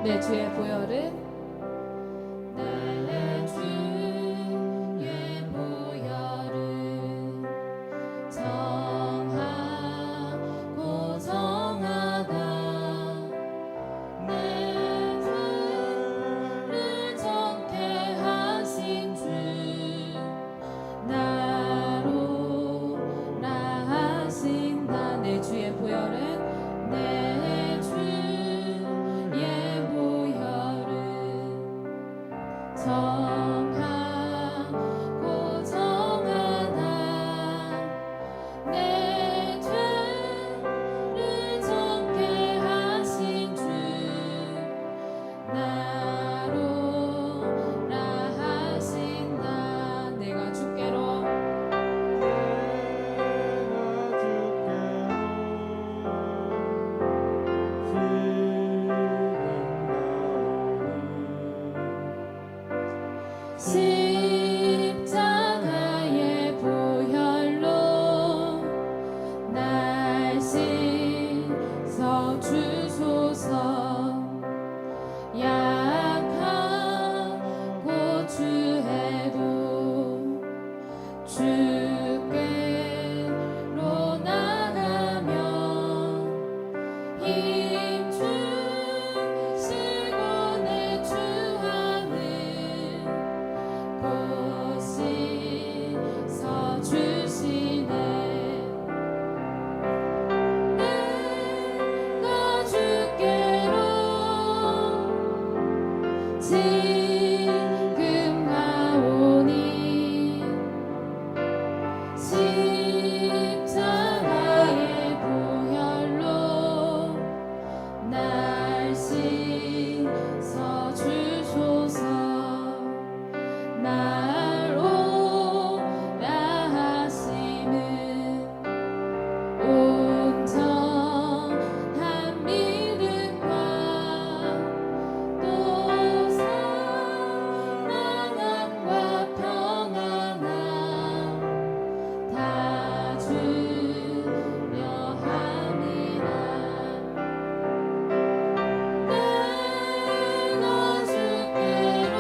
내 주의 보혈은 내 주의 보혈은 정하고 정하다. 내 죄를 정케 하신 주 나로 나하신다. 내 주의 보혈은 내 주의 보혈은 정하고 정하다. 내 죄를 정케 하신 주 나로 나하신다. 내가 주께로 십자가의 보혈로 날 씻어 주소서. 약하고 주해도 주께로 나가며 힘 주시고 내 주하는 곳이 서 주시네. 내가 주께로 지금 가오니 십자가의 보혈로 날 씻어 주소서. 날 오라 하심은 온전한 믿음과 또 사랑함과 평안함 다 주려 함이라. 내가 주께로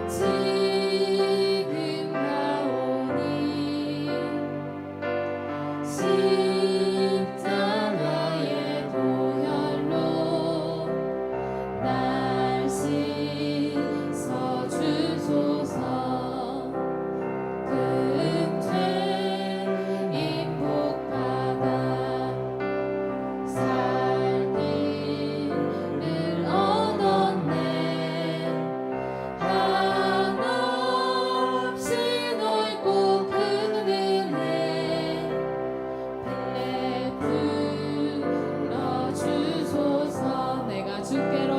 지금 가오니 십자가의 보혈로 날 씻어 주소서. 근죄인 복받아 살 길을 얻었네. 한없이 넓고 큰 은혜 베풀어 주소서. 내가 주께로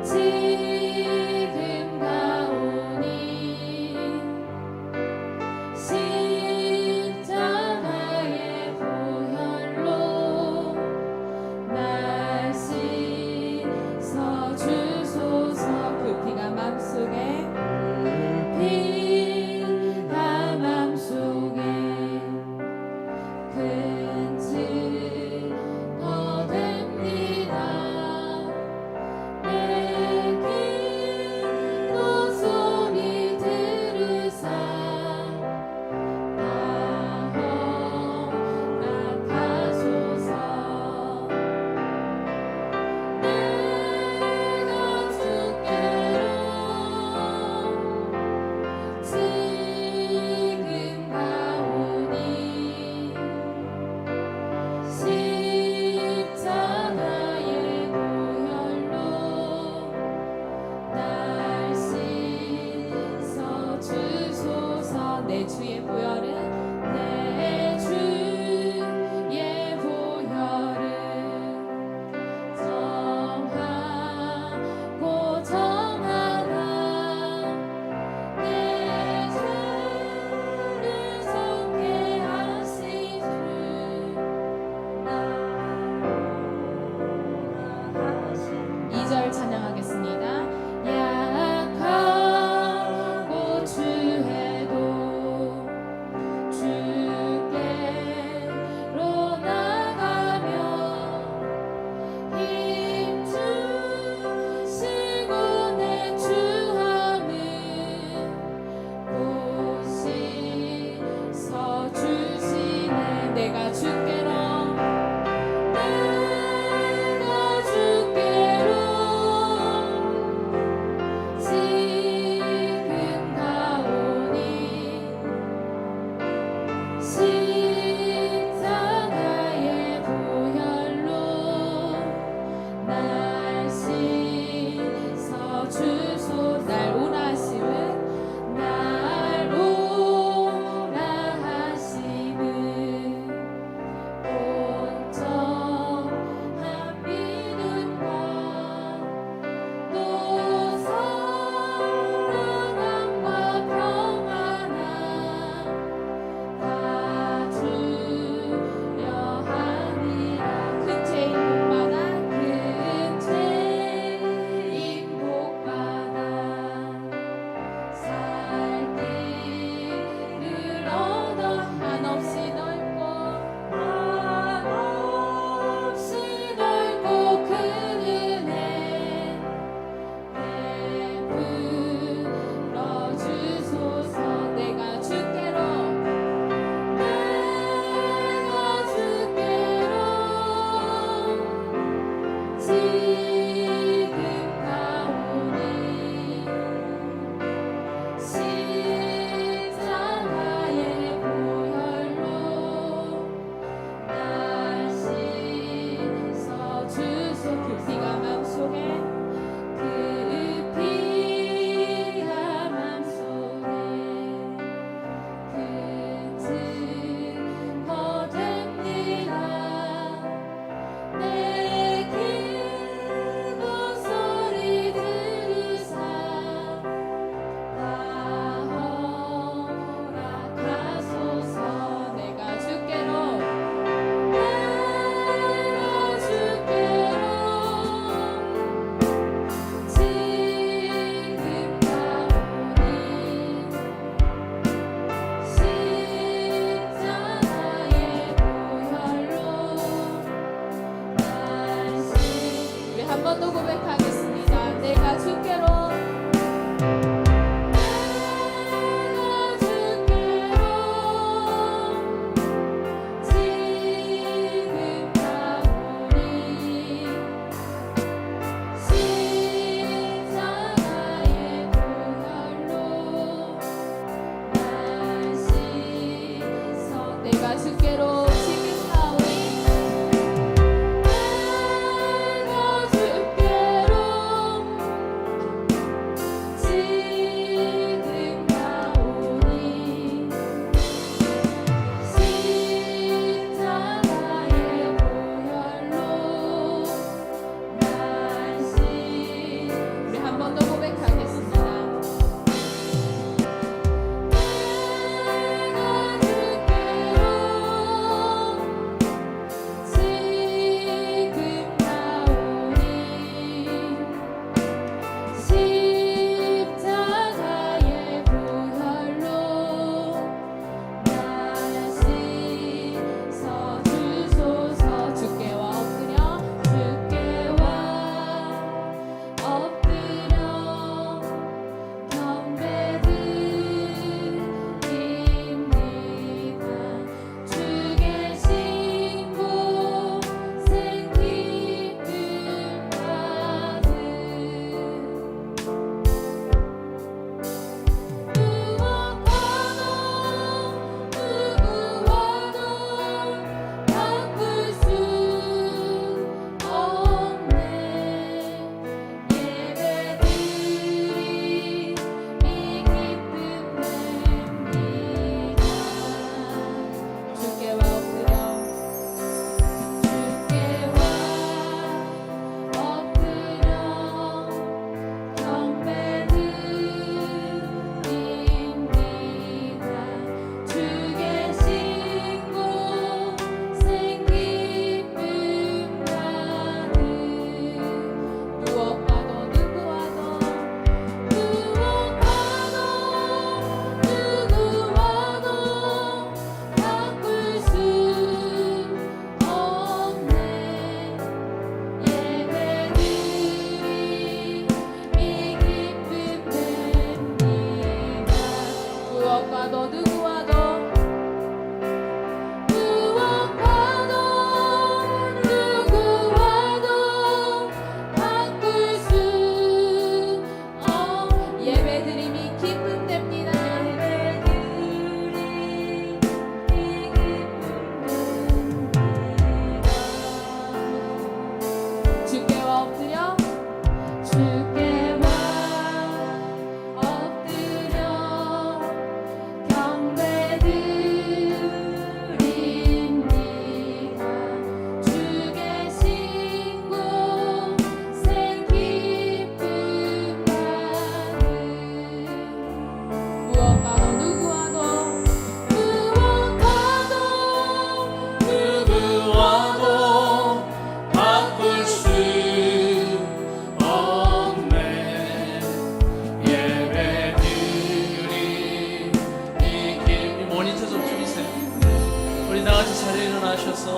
지금 가오니 십자가의 보혈로 날 씻어 주소서. 그 피가 맘속에 피가 맘속에 큰 증거 됩니다. 내 기도 소리 들으사 다 허락하소서. 내가 주께로 지금 가오니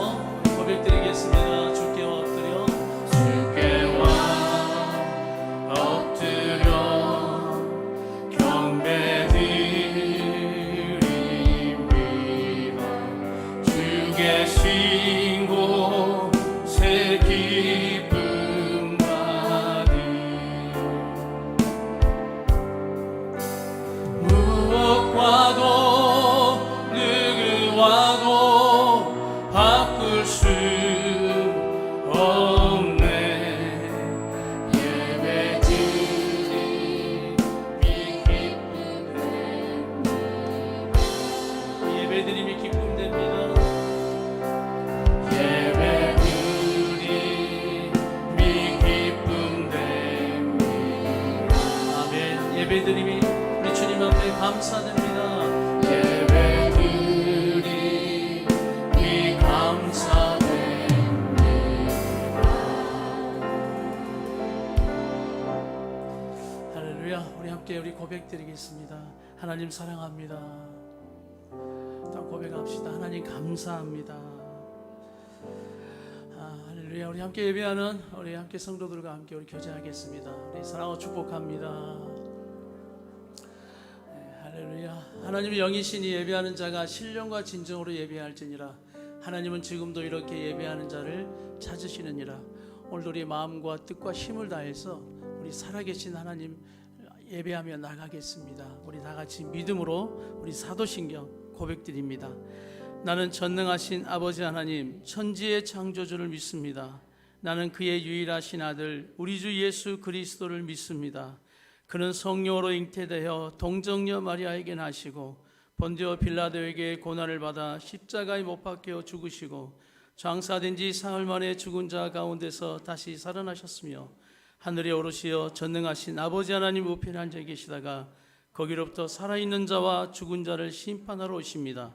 일어나셔서 고백드리겠습니다. 주께 엎드려 경배드립니다. 주께 신 곳에 기쁨 받으 무엇과도 누구와도 바꿀 수 없네. 예배드림이 기쁨됩니다. 아멘. 예배드림이 우리 주님 앞에 감사드립니다. 예배드림이 감사됩니다. 할렐루야. 우리 함께 우리 고백드리겠습니다. 하나님 사랑합니다. 또 고백합시다. 하나님 감사합니다. 할렐루야. 우리 함께 예배하는 우리 함께 성도들과 함께 우리 교제하겠습니다. 우리 사랑하고 축복합니다. 할렐루야. 하나님의 영이시니 예배하는 자가 신령과 진정으로 예배할지니라. 하나님은 지금도 이렇게 예배하는 자를 찾으시느니라. 오늘도 우리 마음과 뜻과 힘을 다해서 우리 살아계신 하나님 예배하며 나가겠습니다. 우리 다같이 믿음으로 우리 사도신경 고백드립니다. 나는 전능하신 아버지 하나님 천지의 창조주를 믿습니다. 나는 그의 유일하신 아들 우리 주 예수 그리스도를 믿습니다. 그는 성령으로 잉태되어 동정녀 마리아에게 나시고 본디오 빌라도에게 고난을 받아 십자가에 못 박혀 죽으시고 장사된 지 사흘 만에 죽은 자 가운데서 다시 살아나셨으며 하늘에 오르시어 전능하신 아버지 하나님 우편에 앉아 계시다가 거기로부터 살아있는 자와 죽은 자를 심판하러 오십니다.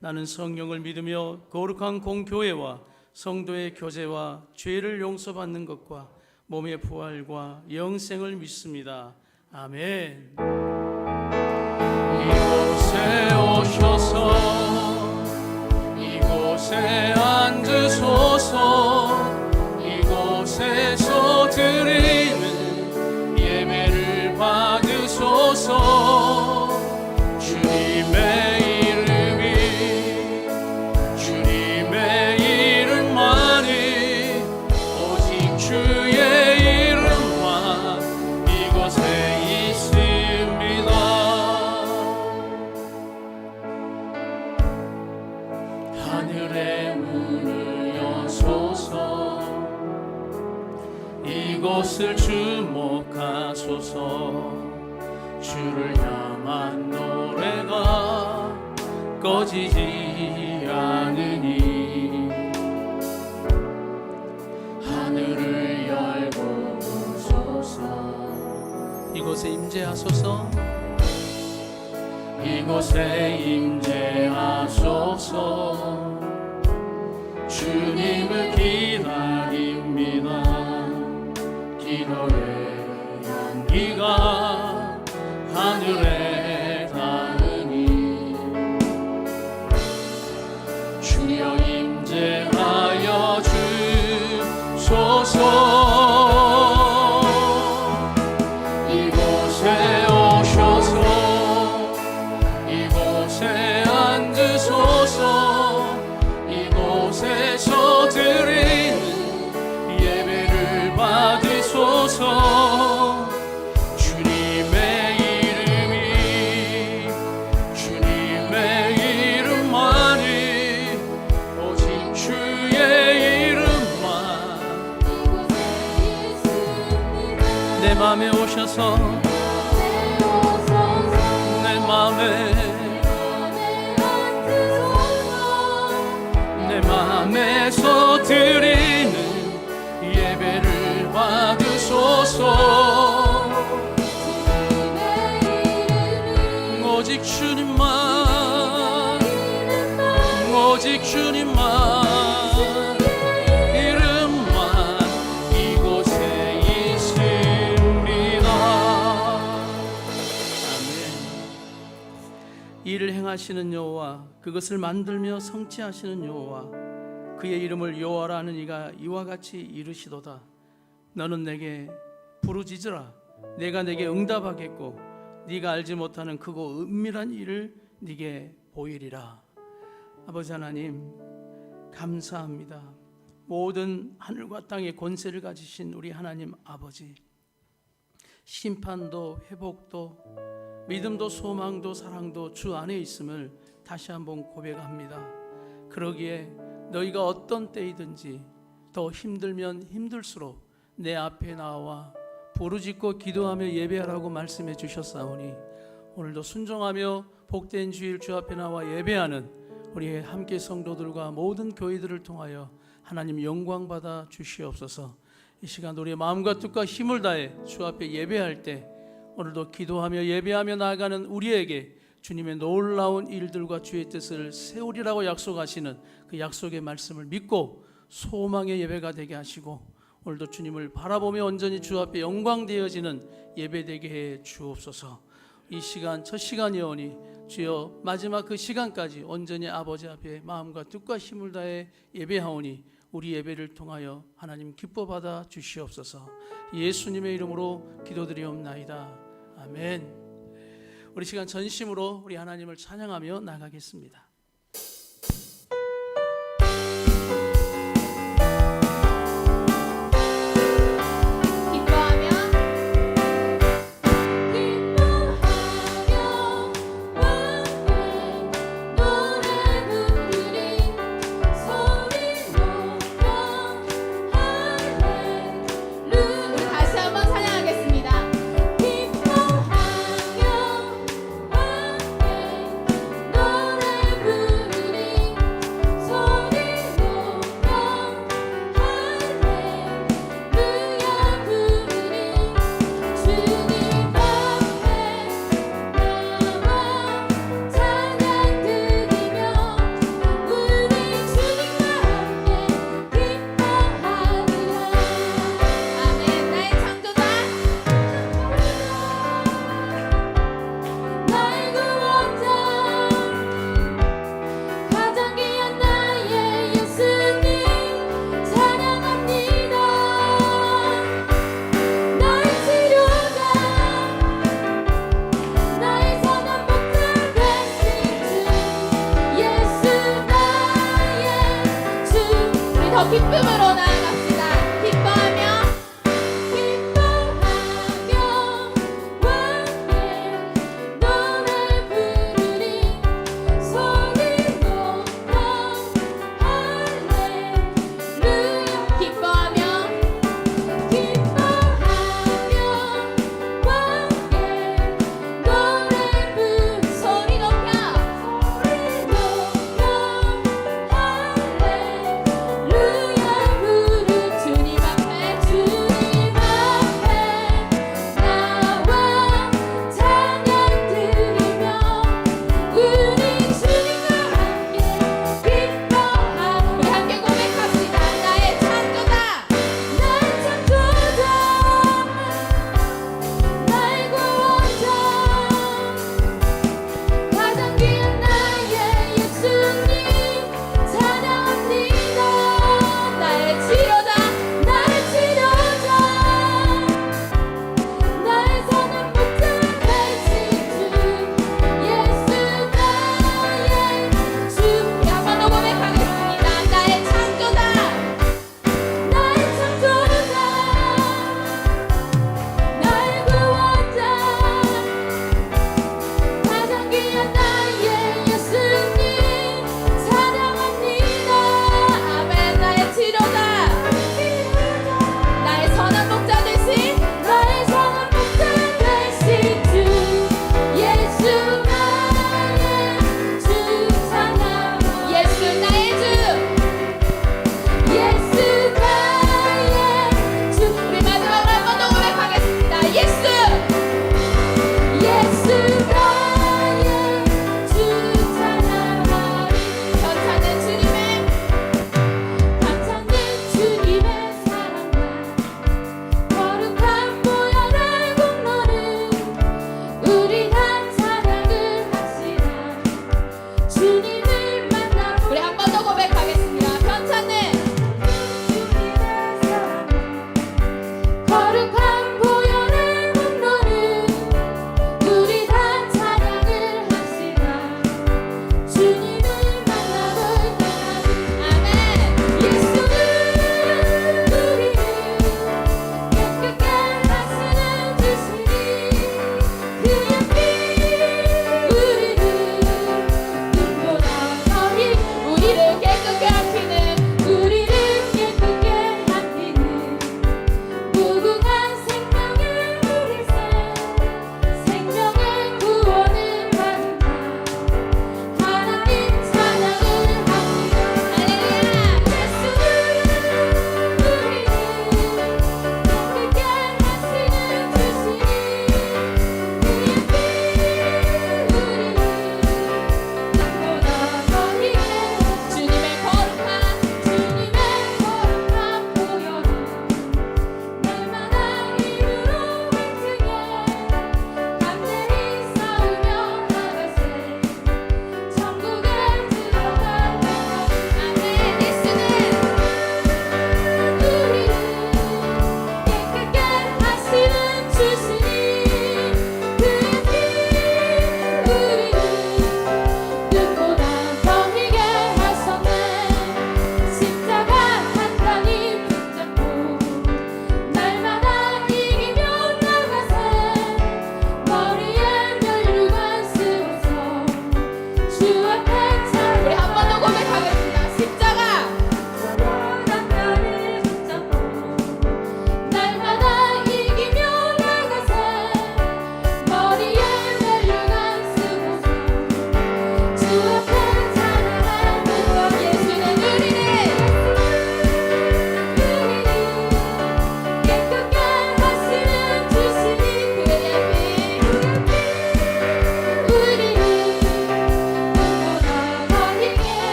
나는 성령을 믿으며 거룩한 공교회와 성도의 교제와 죄를 용서받는 것과 몸의 부활과 영생을 믿습니다. 아멘. 이곳에 오셔서 이곳에 앉으소서. 이곳에서 드리는 예배를 받으소서. 주님의 이름만이 오직 주의 이름만 이곳에 있습니다. 하늘의 문을 여소서. 이곳을 주목하소서. 주를 향한 노래가 꺼지지 않으니 하늘을 열고 오소서. 이곳에 임재하소서. 이곳에 임재하소서. 주님을 기다립니다. 기도의 향기가 하늘에 닿으니 주여 임재하여 주소서. 이곳에 오셔서 이곳에 앉으소서. 이곳에서 드리는 예배를 받으소서. 주님의 이름만이 오직 주의 이름만 내 맘에 오셔서 내 맘에서 드리는 예배를 받으소서. 오직 주님만 오직 주님만 이름만 이곳에 있습니다. 아멘. 일을 행하시는 여호와 그것을 만들며 성취하시는 여호와 그의 이름을 여호와라 하는 이가 이와 같이 이르시도다. 너는 내게 부르짖으라. 내가 내게 응답하겠고 네가 알지 못하는 크고 은밀한 일을 네게 보이리라. 아버지 하나님 감사합니다. 모든 하늘과 땅의 권세를 가지신 우리 하나님 아버지, 심판도 회복도 믿음도 소망도 사랑도 주 안에 있음을 다시 한번 고백합니다. 그러기에 너희가 어떤 때이든지 더 힘들면 힘들수록 내 앞에 나와 부르짖고 기도하며 예배하라고 말씀해 주셨사오니 오늘도 순종하며 복된 주일 주 앞에 나와 예배하는 우리 함께 성도들과 모든 교회들을 통하여 하나님 영광 받아 주시옵소서. 이 시간 우리의 마음과 뜻과 힘을 다해 주 앞에 예배할 때 오늘도 기도하며 예배하며 나아가는 우리에게 주님의 놀라운 일들과 주의 뜻을 세우리라고 약속하시는 그 약속의 말씀을 믿고 소망의 예배가 되게 하시고 오늘도 주님을 바라보며 온전히 주 앞에 영광되어지는 예배 되게 해 주옵소서. 이 시간 첫 시간이오니 주여 마지막 그 시간까지 온전히 아버지 앞에 마음과 뜻과 힘을 다해 예배하오니 우리 예배를 통하여 하나님 기뻐 받아 주시옵소서. 예수님의 이름으로 기도드리옵나이다. 아멘. 우리 시간 전심으로 우리 하나님을 찬양하며 나가겠습니다. 기쁨으로 나아갑시다. 기뻐하며 왕께 노래 부르리. 소리 높여 할렐루야. 기뻐하며 왕께 노래 부르리. 소리 높여 할렐루야 부르리.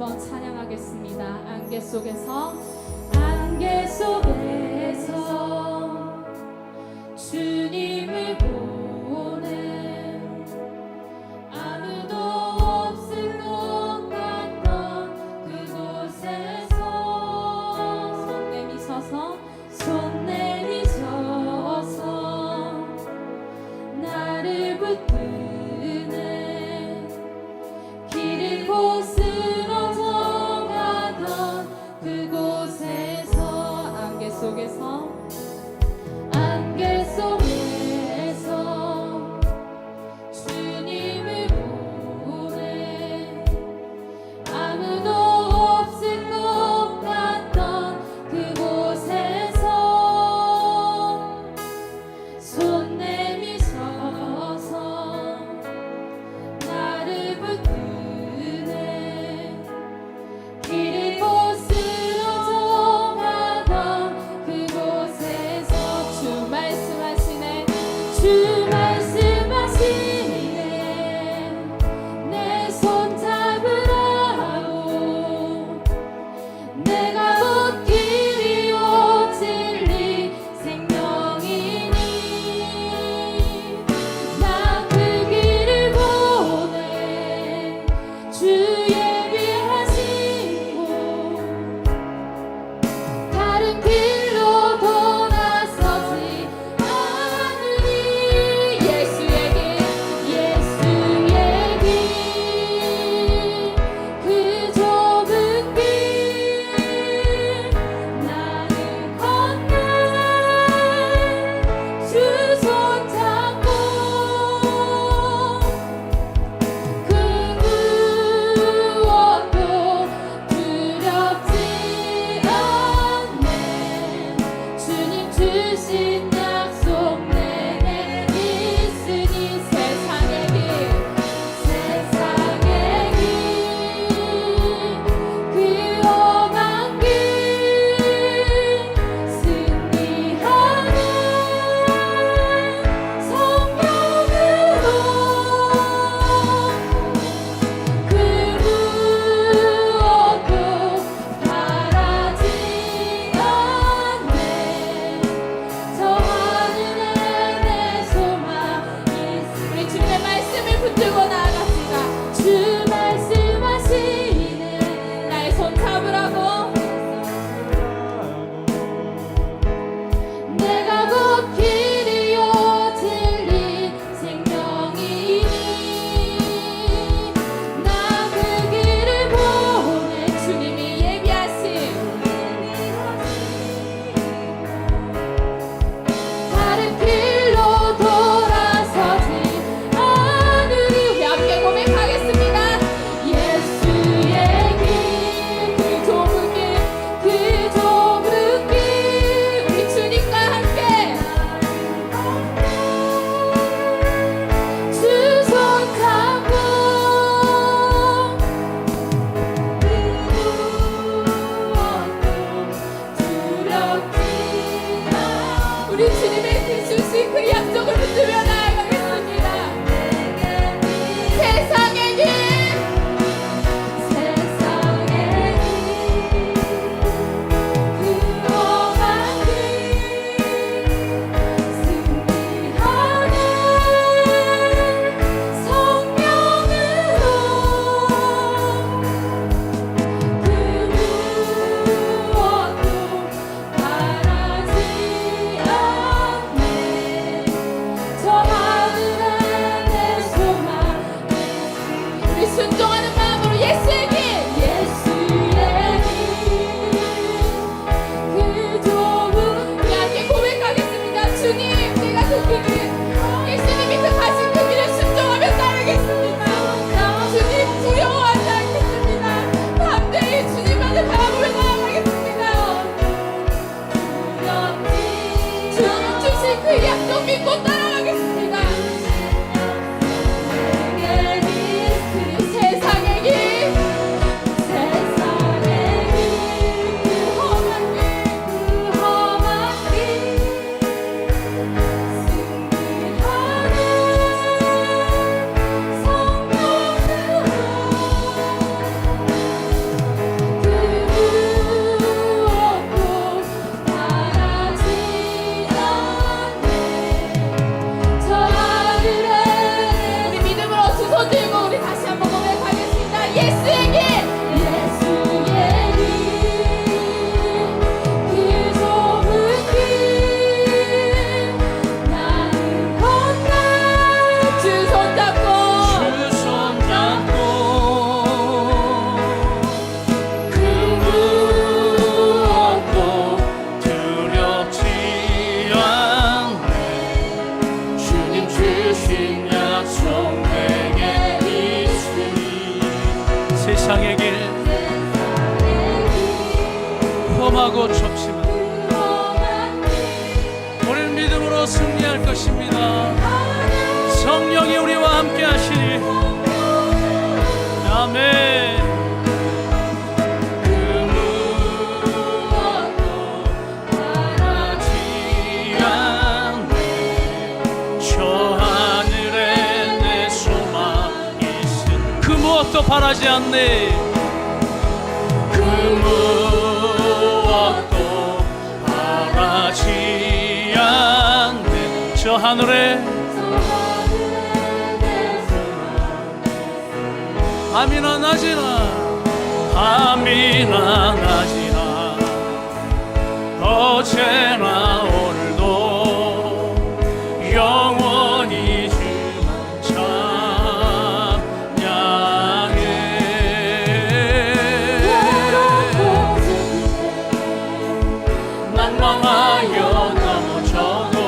한번 찬양하겠습니다. 안개 속에서 안개 속에서 주님을 보내 아무도 없을 것 같던 그곳에서 손 내미셔서 손 내미셔서 나를 붙드네 길 잃고 쓰러져 가던 그곳에서 안개 속에서 안개 속에서 주님을 보내 아무도 없을 것 같던 그곳에서 손 내미셔서 나를 붙드네 길 잃고 쓰러져 가던 그곳에서 주 말씀하시네. 주 말씀하시네 내 손 잡으라고 내가 곧 길이요 진리 생명이니 나 그 길을 보내 주 예비하시고 다른 길로 돌아서지 않으니 예수의 길 그 좁은 길 나를 건너 주 손 잡고 그 무엇도 두렵지 않네 주님 주신 약속 내게 있으니 세상의 길 그 험한 길 승리하는 성령으로 그 무엇도 바라지 않네 저 하늘에 내 소망 있으니 우리 주님의 말씀을 붙들고 나아갑시다. 주 말씀하시네 나의 손 잡으라고 내가 곧 길이요 진리 생명이니 나 그 길을 보내 주님이 예비하신 다른 길로 돌아서지 않으리 우리 함께 고백하겠습니다. 예수의 길 그 좁은 길 그 좁은 길 우리 주님과 함께 주 손 잡고 그 무엇도 두렵지 않아 우리 주님의 주신 그 약속을 붙들며 나아가겠습니다. 세상의 길 그 험한 길 승리하는 성령으로 그 무엇도 바라지 않네 저 하늘에 내 소망 우리 순종하는 마음으로 예수의 길 그 좁은 우리 함께 고백하겠습니다. 주님 내가 그 길 예수님이 그 가신 그 길을 순종하며 따르겠습니다. 주님 두려워하지 않겠습니다. 담대히 주님만을 바라보며 나아가겠습니다. 주님 주신 그 약속 믿고 따라가겠습니다. 세상의 길 그 험한 길 어렵고 좁지만 우리는 믿음으로 승리할 것입니다. 성령이 우리와 함께 하시니 아멘. 그 무엇도 바라지 않네. 저 하늘에 내 소망이 있음. 그 무엇도 바라지 않네. 그 무엇도 바라지 않네. 저 하늘에 밤이나 낮이나 밤이나 낮이나 어제나 오늘도 영원히 주만 찬양해. 난망하여 넘어져도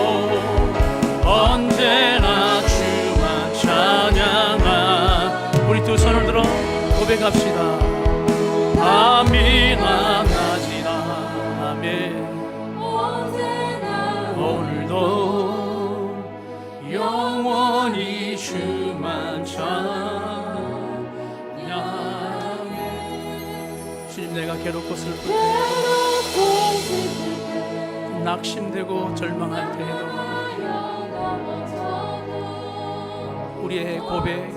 언제나 주만 찬양하. 우리 두 손을 들어 고백합시다. 밤이나 낮이나 아멘. 오늘도 영원히 주만 찬양해. 주님, 내가 괴롭고 슬플 때, 낙심되고 절망할 때에도 우리의 고백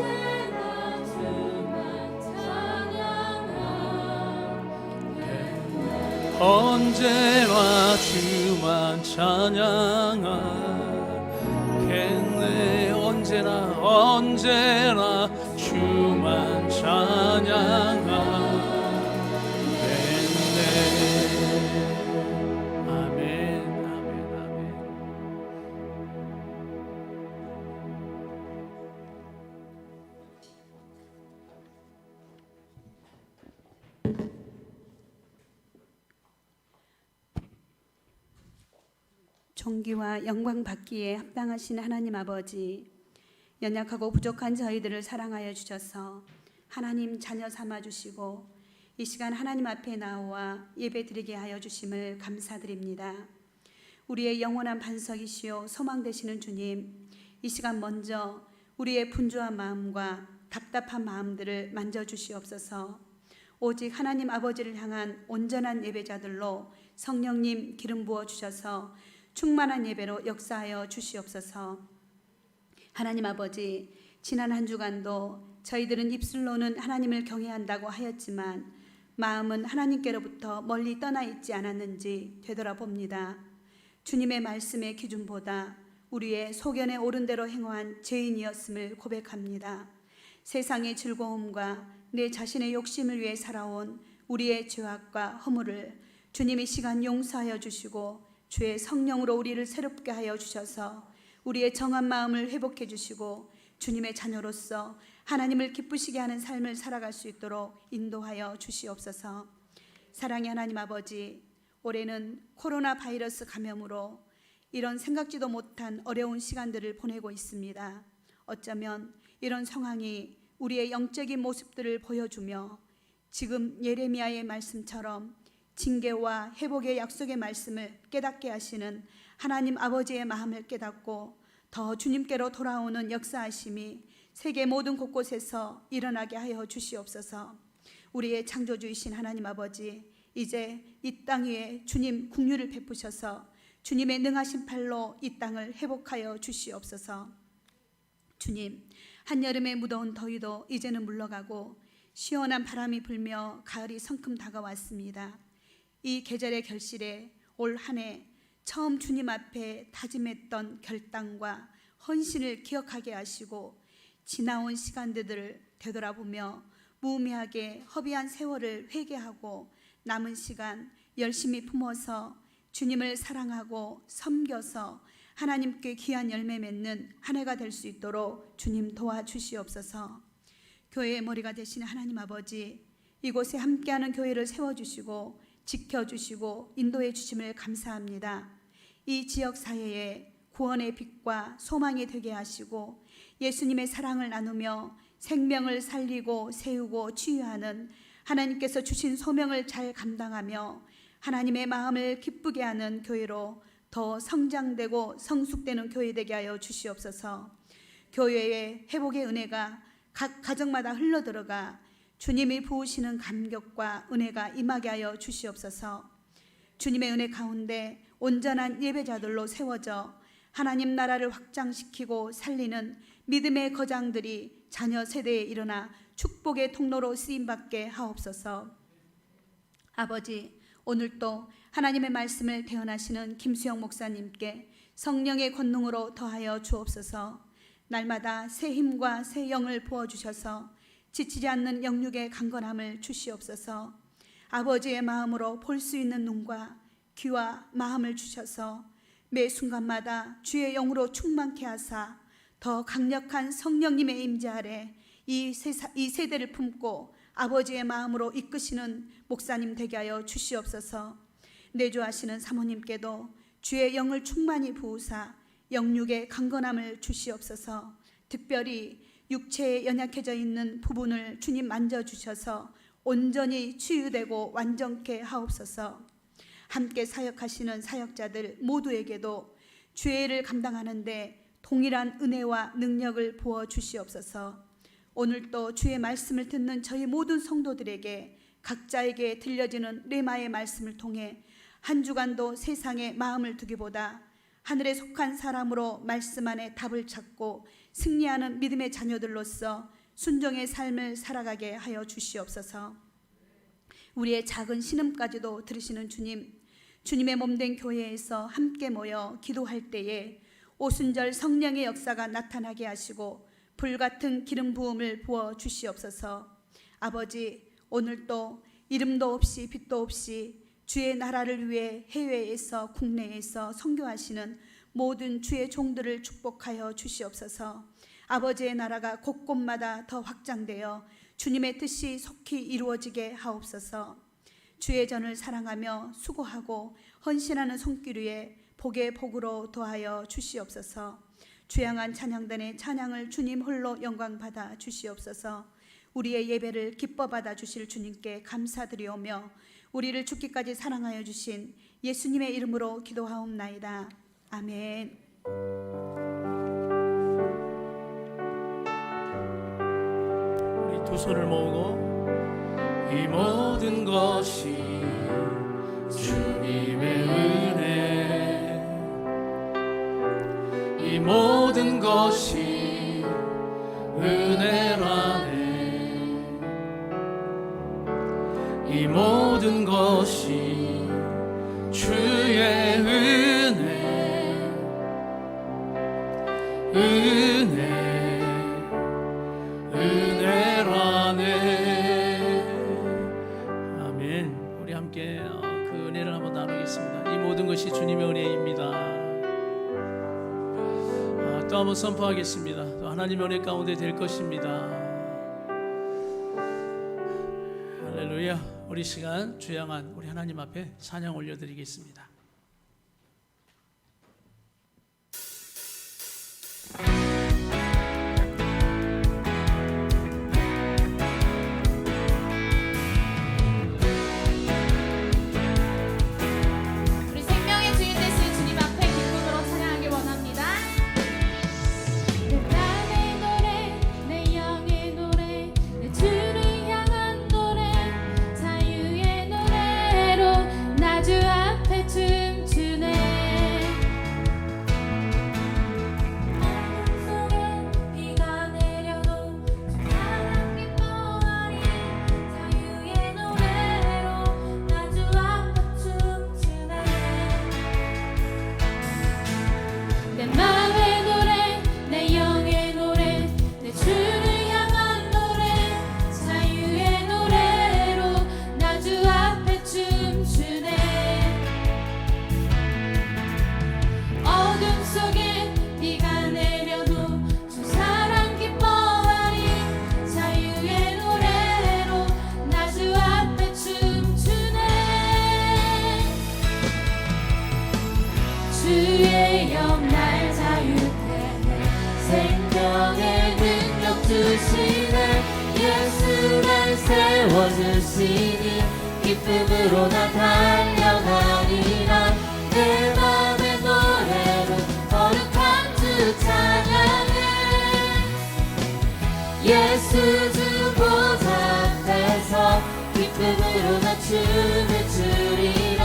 언제나 주만 찬양하겠네. 언제나 주만 찬양하겠네. 아멘, 아멘, 아멘. 존귀와 영광 받기에 합당하신 하나님 아버지, 연약하고 부족한 저희들을 사랑하여 주셔서 하나님 자녀 삼아 주시고 이 시간 하나님 앞에 나와 예배 드리게 하여 주심을 감사드립니다. 우리의 영원한 반석이시요 소망 되시는 주님, 이 시간 먼저 우리의 분주한 마음과 답답한 마음들을 만져주시옵소서. 오직 하나님 아버지를 향한 온전한 예배자들로 성령님 기름 부어 주셔서 충만한 예배로 역사하여 주시옵소서. 하나님 아버지, 지난 한 주간도 저희들은 입술로는 하나님을 경외한다고 하였지만 마음은 하나님께로부터 멀리 떠나 있지 않았는지 되돌아봅니다. 주님의 말씀의 기준보다 우리의 소견에 옳은 대로 행한 죄인이었음을 고백합니다. 세상의 즐거움과 내 자신의 욕심을 위해 살아온 우리의 죄악과 허물을 주님이 시간 용서하여 주시고 주의 성령으로 우리를 새롭게 하여 주셔서 우리의 정한 마음을 회복해 주시고 주님의 자녀로서 하나님을 기쁘시게 하는 삶을 살아갈 수 있도록 인도하여 주시옵소서. 사랑의 하나님 아버지, 올해는 코로나 바이러스 감염으로 이런 생각지도 못한 어려운 시간들을 보내고 있습니다. 어쩌면 이런 상황이 우리의 영적인 모습들을 보여주며 지금 예레미야의 말씀처럼 징계와 회복의 약속의 말씀을 깨닫게 하시는 하나님 아버지의 마음을 깨닫고 더 주님께로 돌아오는 역사하심이 세계 모든 곳곳에서 일어나게 하여 주시옵소서. 우리의 창조주이신 하나님 아버지, 이제 이 땅 위에 주님 긍휼을 베푸셔서 주님의 능하신 팔로 이 땅을 회복하여 주시옵소서. 주님, 한여름의 무더운 더위도 이제는 물러가고 시원한 바람이 불며 가을이 성큼 다가왔습니다. 이 계절의 결실에 올 한 해 처음 주님 앞에 다짐했던 결단과 헌신을 기억하게 하시고 지나온 시간들을 되돌아보며 무의미하게 허비한 세월을 회개하고 남은 시간 열심히 품어서 주님을 사랑하고 섬겨서 하나님께 귀한 열매 맺는 한 해가 될 수 있도록 주님 도와주시옵소서. 교회의 머리가 되시는 하나님 아버지, 이곳에 함께하는 교회를 세워주시고 지켜주시고 인도해 주심을 감사합니다. 이 지역 사회에 구원의 빛과 소망이 되게 하시고 예수님의 사랑을 나누며 생명을 살리고 세우고 치유하는 하나님께서 주신 소명을 잘 감당하며 하나님의 마음을 기쁘게 하는 교회로 더 성장되고 성숙되는 교회 되게 하여 주시옵소서. 교회의 회복의 은혜가 각 가정마다 흘러들어가 주님이 부으시는 감격과 은혜가 임하게 하여 주시옵소서. 주님의 은혜 가운데 온전한 예배자들로 세워져 하나님 나라를 확장시키고 살리는 믿음의 거장들이 자녀 세대에 일어나 축복의 통로로 쓰임받게 하옵소서. 아버지, 오늘도 하나님의 말씀을 대언하시는 김수영 목사님께 성령의 권능으로 더하여 주옵소서. 날마다 새 힘과 새 영을 부어주셔서 지치지 않는 영육의 강건함을 주시옵소서. 아버지의 마음으로 볼 수 있는 눈과 귀와 마음을 주셔서 매 순간마다 주의 영으로 충만케 하사 더 강력한 성령님의 임재 아래 이 세대를 품고 아버지의 마음으로 이끄시는 목사님 되게 하여 주시옵소서. 내조하시는 사모님께도 주의 영을 충만히 부으사 영육의 강건함을 주시옵소서. 특별히 육체에 연약해져 있는 부분을 주님 만져주셔서 온전히 치유되고 완전케 하옵소서. 함께 사역하시는 사역자들 모두에게도 죄를 감당하는데 동일한 은혜와 능력을 부어 주시옵소서. 오늘도 주의 말씀을 듣는 저희 모든 성도들에게 각자에게 들려지는 레마의 말씀을 통해 한 주간도 세상에 마음을 두기보다 하늘에 속한 사람으로 말씀 안에 답을 찾고 승리하는 믿음의 자녀들로서 순종의 삶을 살아가게 하여 주시옵소서. 우리의 작은 신음까지도 들으시는 주님, 주님의 몸된 교회에서 함께 모여 기도할 때에 오순절 성령의 역사가 나타나게 하시고 불같은 기름 부음을 부어 주시옵소서. 아버지, 오늘도 이름도 없이 빛도 없이 주의 나라를 위해 해외에서 국내에서 선교하시는 모든 주의 종들을 축복하여 주시옵소서. 아버지의 나라가 곳곳마다 더 확장되어 주님의 뜻이 속히 이루어지게 하옵소서. 주의 전을 사랑하며 수고하고 헌신하는 손길 위에 복의 복으로 더하여 주시옵소서. 주양한 찬양단의 찬양을 주님 홀로 영광 받아 주시옵소서. 우리의 예배를 기뻐 받아 주실 주님께 감사드리오며 우리를 죽기까지 사랑하여 주신 예수님의 이름으로 기도하옵나이다. 아멘. 우리 두 손을 모으고 이 모든 것이 주님의 은혜, 이 모든 것이 은혜라네. 이 모든 것이 주의 은혜, 은혜라네. 아멘. 우리 함께 그 은혜를 한번 나누겠습니다. 이 모든 것이 주님의 은혜입니다. 또 한번 선포하겠습니다. 또 하나님의 은혜 가운데 될 것입니다. 할렐루야. 우리 시간 주양한 우리 하나님 앞에 찬양 올려드리겠습니다. 우리 생명의 주인 되신 주님 앞에 기쁨으로 찬양하기 원합니다. 내 맘의 노래, 내 영의 노래, 내 주를 향한 노래, 자유의 노래로 나 주 앞에 춤추네. 어둠 속에 비가 내려도 사랑 기뻐하리, 자유의 노래로 나 주 앞에 춤추네. 내 맘의 노래, 내 영의 노래, 내 주를 향한 노래, 자유의 노래로 나 주 앞에 춤추네. 어둠 속에 비가 내려도 주 사랑 기뻐하리, 자유의 노래로 나 주 앞에 춤추네. 주의 영 날 자유케 해, 생명의 능력 주시네. 예수 날 세워주시니 기쁨으로 나 달려가리라. 내 맘의 노래로 거룩한 주 찬양해. 예수 주 보좌 앞에서 기쁨으로 나 춤을 추리라.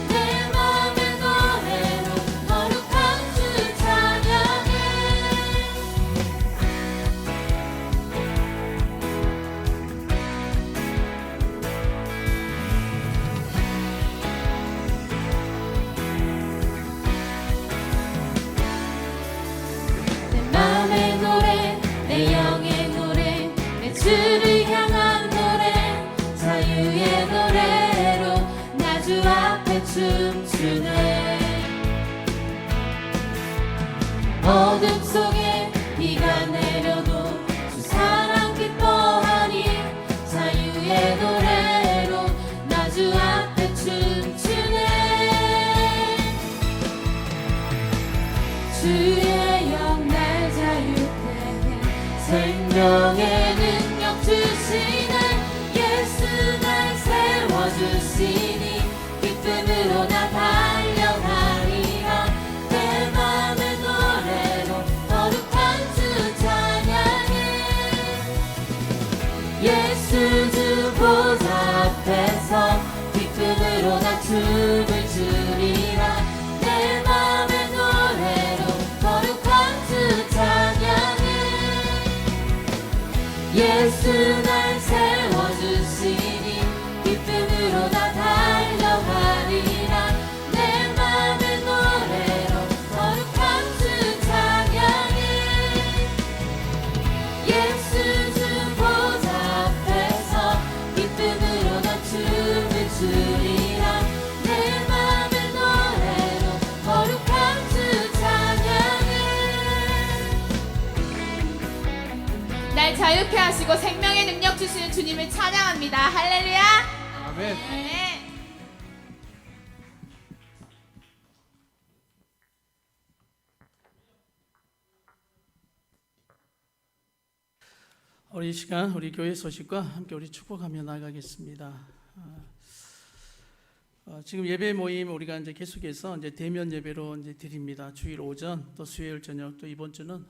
내 맘의 노래로 거룩한 주 찬양해. 내 맘의 노래, 내 영의 노래, 내 주를 향한 노래, 자유의 노래로 나 주 앞에 춤추네. 어둠 속에 비가 내려도 주 사랑 기뻐하니 자유의 노래로 나 주 앞에 춤추네. 주의 영 날 자유케 해. 생명의 능력 주시네. 예수 날 세워주시니 기쁨으로 나 달려가리라. 내 맘의 노래로 거룩한 주 찬양해. 예수 주 보좌 앞에서 기쁨으로 나 춤을 추리라. 내 맘의 노래로 거룩한 주 찬양해. 예수 날 세워주시니 기쁨으로 나 달려가리라. 내 맘의 노래로 거룩한 주 찬양해. 예수 주 보좌 앞에서 기쁨으로 나 춤을 추리라. 내 맘의 노래로 거룩한 주 찬양해. 날 자유케 하시고 생명의 능력 주시는 주님을 찬양합니다. 할렐루야. 아멘. 네. 우리 이 시간 우리 교회 소식과 함께 우리 축복하며 나가겠습니다. 지금 예배 모임 우리가 이제 계속해서 이제 대면 예배로 이제 드립니다. 주일 오전 또 수요일 저녁 또 이번 주는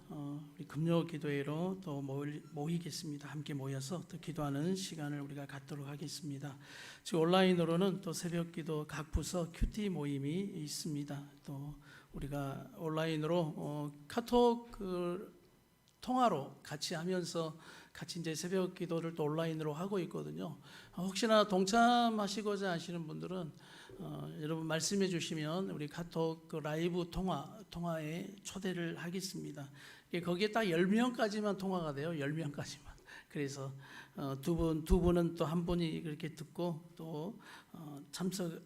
우리 금요 기도회로 또 모이겠습니다. 함께 모여서 또 기도하는 시간을 우리가 갖도록 하겠습니다. 지금 온라인으로는 또 새벽 기도 각 부서 큐티 모임이 있습니다. 또 우리가 온라인으로 카톡 통화로 같이 하면서 같이 이제 새벽 기도를 또 온라인으로 하고 있거든요. 혹시나 동참하시고자 하시는 분들은 여러분 말씀해 주시면 우리 카톡 라이브 통화에 초대를 하겠습니다. 거기에 딱 10명까지만 통화가 돼요. 10명까지만. 그래서 두 분은 또 한 분이 그렇게 듣고 또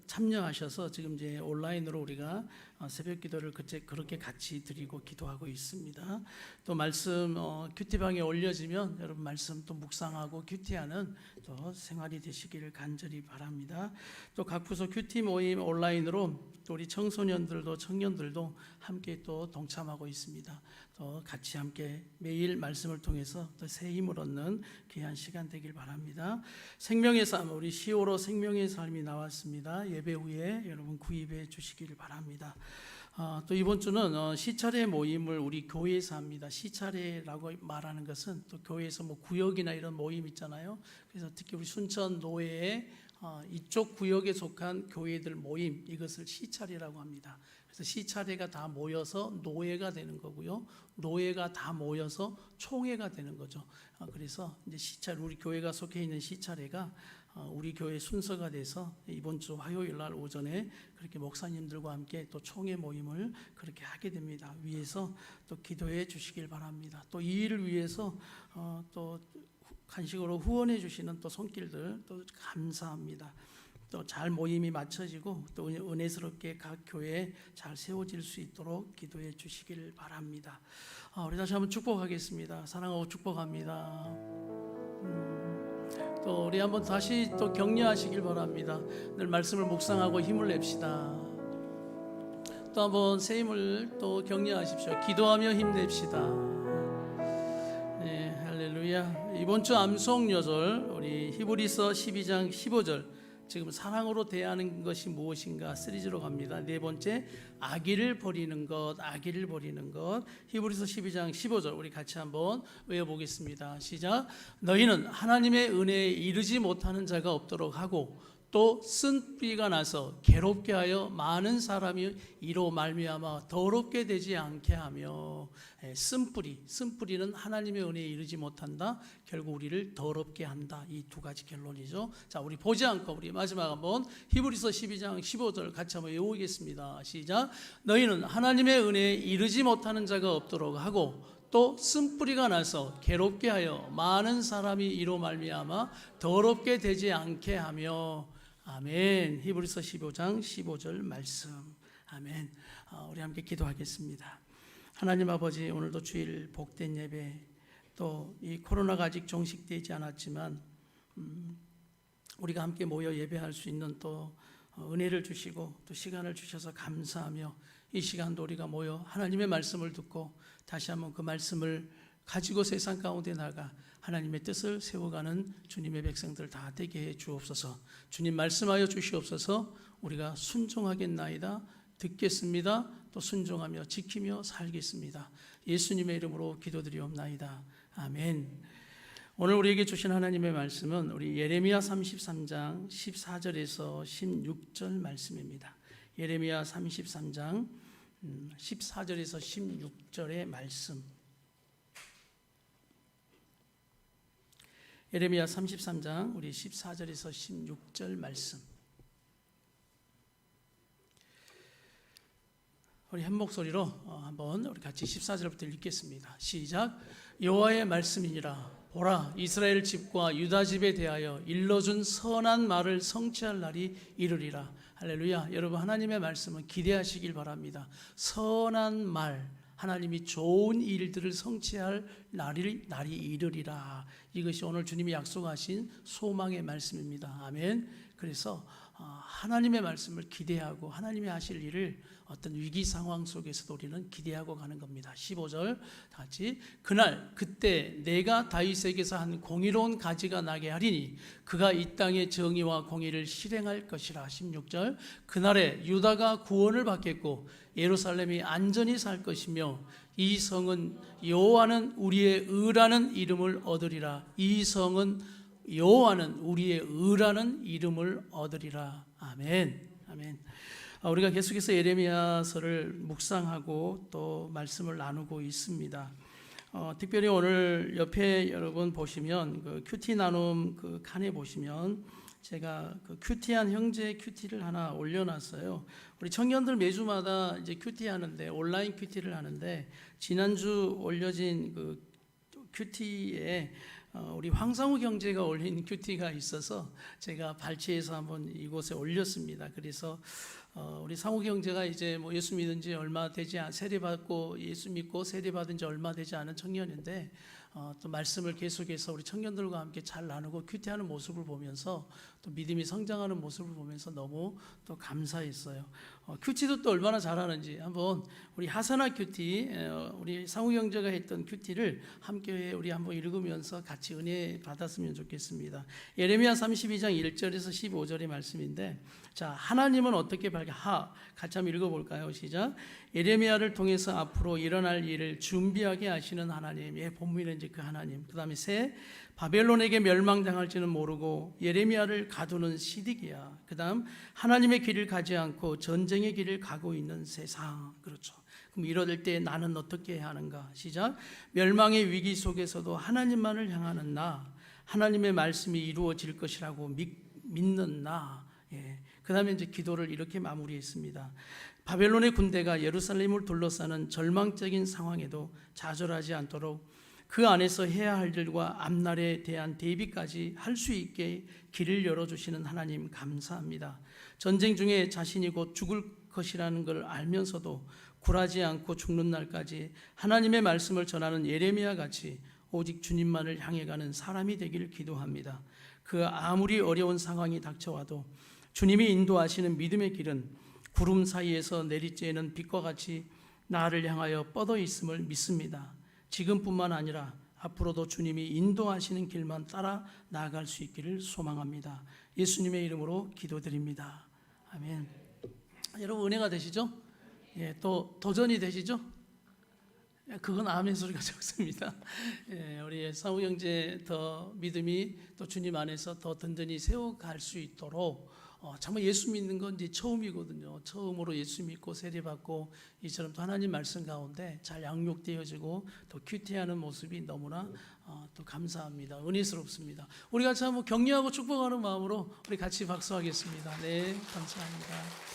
참여하셔서 지금 이제 온라인으로 우리가 새벽 기도를 그렇게 같이 드리고 기도하고 있습니다. 또 말씀 큐티방에 올려지면 여러분 말씀 또 묵상하고 큐티하는 또 생활이 되시기를 간절히 바랍니다. 또 각 부서 큐티 모임 온라인으로 또 우리 청소년들도 청년들도 함께 또 동참하고 있습니다. 또 같이 함께 매일 말씀을 통해서 또 새 힘을 얻는 귀한 시간 되길 바랍니다. 생명의 삶 우리 10월호 생명의 삶이 나왔습니다. 예배 후에 여러분 구입해 주시기를 바랍니다. 또 이번 주는 시차례 모임을 우리 교회에서 합니다. 시차례라고 말하는 것은 또 교회에서 뭐 구역이나 이런 모임 있잖아요. 그래서 특히 우리 순천 노회의 이쪽 구역에 속한 교회들 모임 이것을 시차례라고 합니다. 그래서 시차례가 다 모여서 노회가 되는 거고요. 노회가 다 모여서 총회가 되는 거죠. 그래서 이제 시차례 우리 교회가 속해 있는 시차례가 우리 교회 순서가 돼서 이번 주 화요일 날 오전에 그렇게 목사님들과 함께 또 총회 모임을 그렇게 하게 됩니다. 위에서 또 기도해 주시길 바랍니다. 또 이 일을 위해서 또 간식으로 후원해 주시는 또 손길들 또 감사합니다. 또 잘 모임이 맞춰지고 또 은혜스럽게 각 교회에 잘 세워질 수 있도록 기도해 주시길 바랍니다. 우리 다시 한번 축복하겠습니다. 사랑하고 축복합니다. 또 우리 한번 다시 또 격려하시길 바랍니다. 늘 말씀을 묵상하고 힘을 냅시다. 또 한번 새 힘을 또 격려하십시오. 기도하며 힘냅시다. 할렐루야. 이번 주 암송 여절 우리 히브리서 12장 15절 지금 사랑으로 대하는 것이 무엇인가 시리즈로 갑니다. 네 번째, 악의를 버리는 것, 악의를 버리는 것. 히브리서 12장 15절 우리 같이 한번 외워보겠습니다. 시작. 너희는 하나님의 은혜에 이르지 못하는 자가 없도록 하고 또 쓴뿌리가 나서 괴롭게 하여 많은 사람이 이로 말미암아 더럽게 되지 않게 하며. 쓴뿌리는 하나님의 은혜에 이르지 못한다, 결국 우리를 더럽게 한다. 이 두 가지 결론이죠. 자, 우리 보지 않고 우리 마지막 한번 히브리서 12장 15절 같이 한번 외우겠습니다. 시작. 너희는 하나님의 은혜에 이르지 못하는 자가 없도록 하고 또 쓴뿌리가 나서 괴롭게 하여 많은 사람이 이로 말미암아 더럽게 되지 않게 하며. 아멘. 히브리서 15장 15절 말씀. 아멘. 우리 함께 기도하겠습니다. 하나님 아버지, 오늘도 주일 복된 예배, 또 이 코로나가 아직 종식되지 않았지만 우리가 함께 모여 예배할 수 있는 또 은혜를 주시고 또 시간을 주셔서 감사하며, 이 시간도 우리가 모여 하나님의 말씀을 듣고 다시 한번 그 말씀을 가지고 세상 가운데 나가 하나님의 뜻을 세워가는 주님의 백성들 다 되게 해 주옵소서. 주님 말씀하여 주시옵소서. 우리가 순종하겠나이다, 듣겠습니다, 또 순종하며 지키며 살겠습니다. 예수님의 이름으로 기도드리옵나이다. 아멘. 오늘 우리에게 주신 하나님의 말씀은 우리 예레미야 33장 14절에서 16절 말씀입니다. 예레미야 33장 14절에서 16절의 말씀. 예레미야 33장 우리 14절에서 16절 말씀. 우리 한 목소리로 한번 우리 같이 14절부터 읽겠습니다. 시작. 여호와의 말씀이니라. 보라, 이스라엘 집과 유다 집에 대하여 일러준 선한 말을 성취할 날이 이르리라. 할렐루야. 여러분, 하나님의 말씀은 기대하시길 바랍니다. 선한 말, 하나님이 좋은 일들을 성취할 날이 이르리라. 이것이 오늘 주님이 약속하신 소망의 말씀입니다. 아멘. 그래서 하나님의 말씀을 기대하고 하나님이 하실 일을 어떤 위기 상황 속에서도 우리는 기대하고 가는 겁니다. 15절 같이. 그때 내가 다윗에게서 한 공의로운 가지가 나게 하리니 그가 이 땅의 정의와 공의를 실행할 것이라. 16절. 그날에 유다가 구원을 받겠고 예루살렘이 안전히 살 것이며 이 성은 여호와는 우리의 의라는 이름을 얻으리라. 이 성은 여호와는 우리의 의라는 이름을 얻으리라. 아멘. 아멘. 우리가 계속해서 예레미야서를 묵상하고 또 말씀을 나누고 있습니다. 특별히 오늘 옆에 여러분 보시면 그 큐티 나눔 그 칸에 보시면 제가 그 큐티한 형제 큐티를 하나 올려놨어요. 우리 청년들 매주마다 이제 큐티 하는데, 온라인 큐티를 하는데, 지난주 올려진 그 큐티에 우리 황상우 형제가 올린 큐티가 있어서 제가 발췌해서 한번 이곳에 올렸습니다. 그래서 우리 상우 형제가 이제 뭐 예수 믿은 지 얼마 되지 세례 받고 예수 믿고 세례 받은 지 얼마 되지 않은 청년인데 또 말씀을 계속해서 우리 청년들과 함께 잘 나누고 큐티하는 모습을 보면서 또 믿음이 성장하는 모습을 보면서 너무 또 감사했어요. 큐티도 또 얼마나 잘하는지 한번 우리 하사나 큐티, 우리 상우 형제가 했던 큐티를 함께 우리 한번 읽으면서 같이 은혜 받았으면 좋겠습니다. 예레미야 32장 1절에서 15절의 말씀인데, 자, 하나님은 어떻게 같이 한번 읽어볼까요? 시작. 예레미야를 통해서 앞으로 일어날 일을 준비하게 하시는 하나님의 본문은 이제 그 하나님. 그 다음에 새 바벨론에게 멸망당할지는 모르고 예레미야를 가두는 시드기야. 그 다음 하나님의 길을 가지 않고 전쟁의 길을 가고 있는 세상. 그렇죠. 그럼 이럴 때 나는 어떻게 해야 하는가? 시작. 멸망의 위기 속에서도 하나님만을 향하는 나, 하나님의 말씀이 이루어질 것이라고 믿는 나. 그 다음에 이제 기도를 이렇게 마무리했습니다. 바벨론의 군대가 예루살렘을 둘러싸는 절망적인 상황에도 좌절하지 않도록 그 안에서 해야 할 일과 앞날에 대한 대비까지 할 수 있게 길을 열어주시는 하나님 감사합니다. 전쟁 중에 자신이 곧 죽을 것이라는 걸 알면서도 굴하지 않고 죽는 날까지 하나님의 말씀을 전하는 예레미야 같이 오직 주님만을 향해 가는 사람이 되기를 기도합니다. 그 아무리 어려운 상황이 닥쳐와도 주님이 인도하시는 믿음의 길은 구름 사이에서 내리쬐는 빛과 같이 나를 향하여 뻗어 있음을 믿습니다. 지금뿐만 아니라 앞으로도 주님이 인도하시는 길만 따라 나아갈 수 있기를 소망합니다. 예수님의 이름으로 기도드립니다. 아멘. 여러분 은혜가 되시죠? 예, 또 도전이 되시죠? 그건 아멘 소리가 적습니다. 예, 우리 사무 형제 더 믿음이 또 주님 안에서 더 든든히 세워갈 수 있도록 정말 예수 믿는 건 이제 처음이거든요. 처음으로 예수 믿고 세례받고 이처럼 또 하나님 말씀 가운데 잘 양육되어지고 또 큐티하는 모습이 너무나 또 감사합니다. 은혜스럽습니다. 우리 같이 한번 격려하고 축복하는 마음으로 우리 같이 박수하겠습니다. 네, 감사합니다.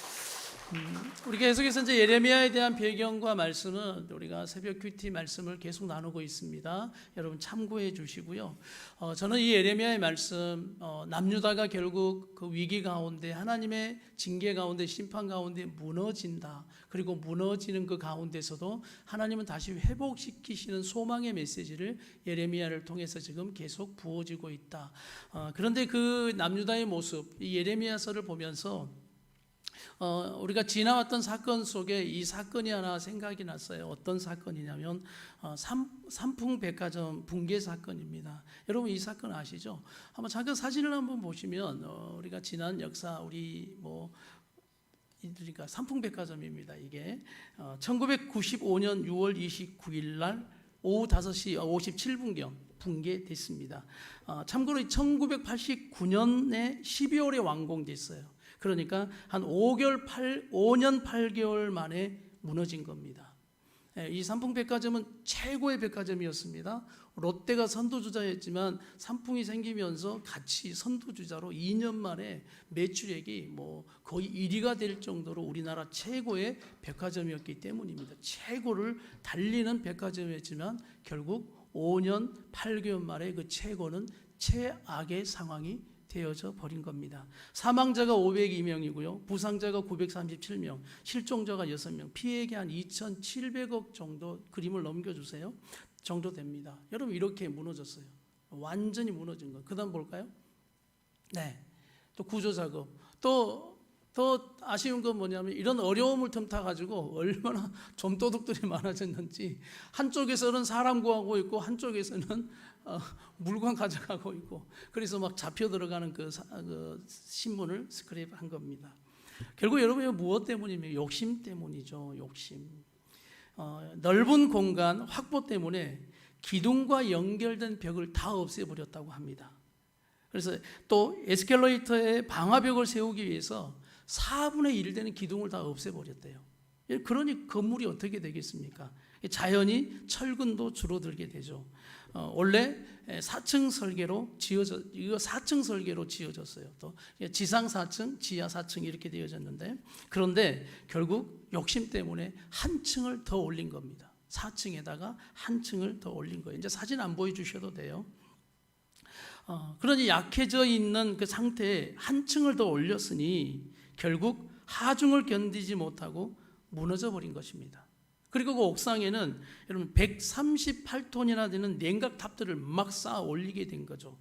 우리 계속해서 이제 예레미야에 대한 배경과 말씀은 우리가 새벽 큐티 말씀을 계속 나누고 있습니다. 여러분 참고해 주시고요. 저는 이 예레미야의 말씀, 남유다가 결국 그 위기 가운데 하나님의 징계 가운데 심판 가운데 무너진다. 그리고 무너지는 그 가운데서도 하나님은 다시 회복시키시는 소망의 메시지를 예레미야를 통해서 지금 계속 부어지고 있다. 그런데 그 남유다의 모습, 이 예레미야서를 보면서 우리가 지나왔던 사건 속에 이 사건이 하나 생각이 났어요. 어떤 사건이냐면 삼풍백화점 붕괴 사건입니다. 여러분 이 사건 아시죠? 한번 잠깐 사진을 한번 보시면 우리가 지난 역사 우리 그러니까 삼풍백화점입니다. 이게 1995년 6월 29일 날 오후 5시 57분경 붕괴됐습니다. 참고로 1989년에 12월에 완공됐어요. 그러니까 한 5년 8개월 만에 무너진 겁니다. 이 삼풍백화점은 최고의 백화점이었습니다. 롯데가 선두주자였지만 삼풍이 생기면서 같이 선두주자로 2년 만에 매출액이 거의 1위가 될 정도로 우리나라 최고의 백화점이었기 때문입니다. 최고를 달리는 백화점이었지만 결국 5년 8개월 만에 그 최고는 최악의 상황이 되어져 버린 겁니다. 사망자가 502명이고요. 부상자가 937명, 실종자가 6명, 피해액이 한 2,700억 정도 그림을 넘겨주세요. 정도 됩니다. 여러분 이렇게 무너졌어요. 완전히 무너진 거. 그 다음 볼까요? 네. 또 구조작업. 또 아쉬운 건 뭐냐면 이런 어려움을 틈타가지고 얼마나 좀도둑들이 많아졌는지 한쪽에서는 사람 구하고 있고 한쪽에서는 물건 가져가고 있고 그래서 막 잡혀 들어가는 그 신문을 스크랩한 겁니다. 결국 여러분 무엇 때문이면 욕심 때문이죠. 욕심. 넓은 공간 확보 때문에 기둥과 연결된 벽을 다 없애버렸다고 합니다. 그래서 또 에스컬레이터에 방화벽을 세우기 위해서 4분의 1 되는 기둥을 다 없애버렸대요. 그러니 건물이 어떻게 되겠습니까? 자연히 철근도 줄어들게 되죠. 원래 4층 설계로 이거 4층 설계로 지어졌어요. 또 지상 4층, 지하 4층 이렇게 되어졌는데 그런데 결국 욕심 때문에 한 층을 더 올린 겁니다. 4층에다가 한 층을 더 올린 거예요. 이제 사진 안 보여주셔도 돼요. 그러니 약해져 있는 그 상태에 한 층을 더 올렸으니 결국 하중을 견디지 못하고 무너져 버린 것입니다. 그리고 그 옥상에는 여러분 138톤이나 되는 냉각탑들을 막 쌓아 올리게 된 거죠.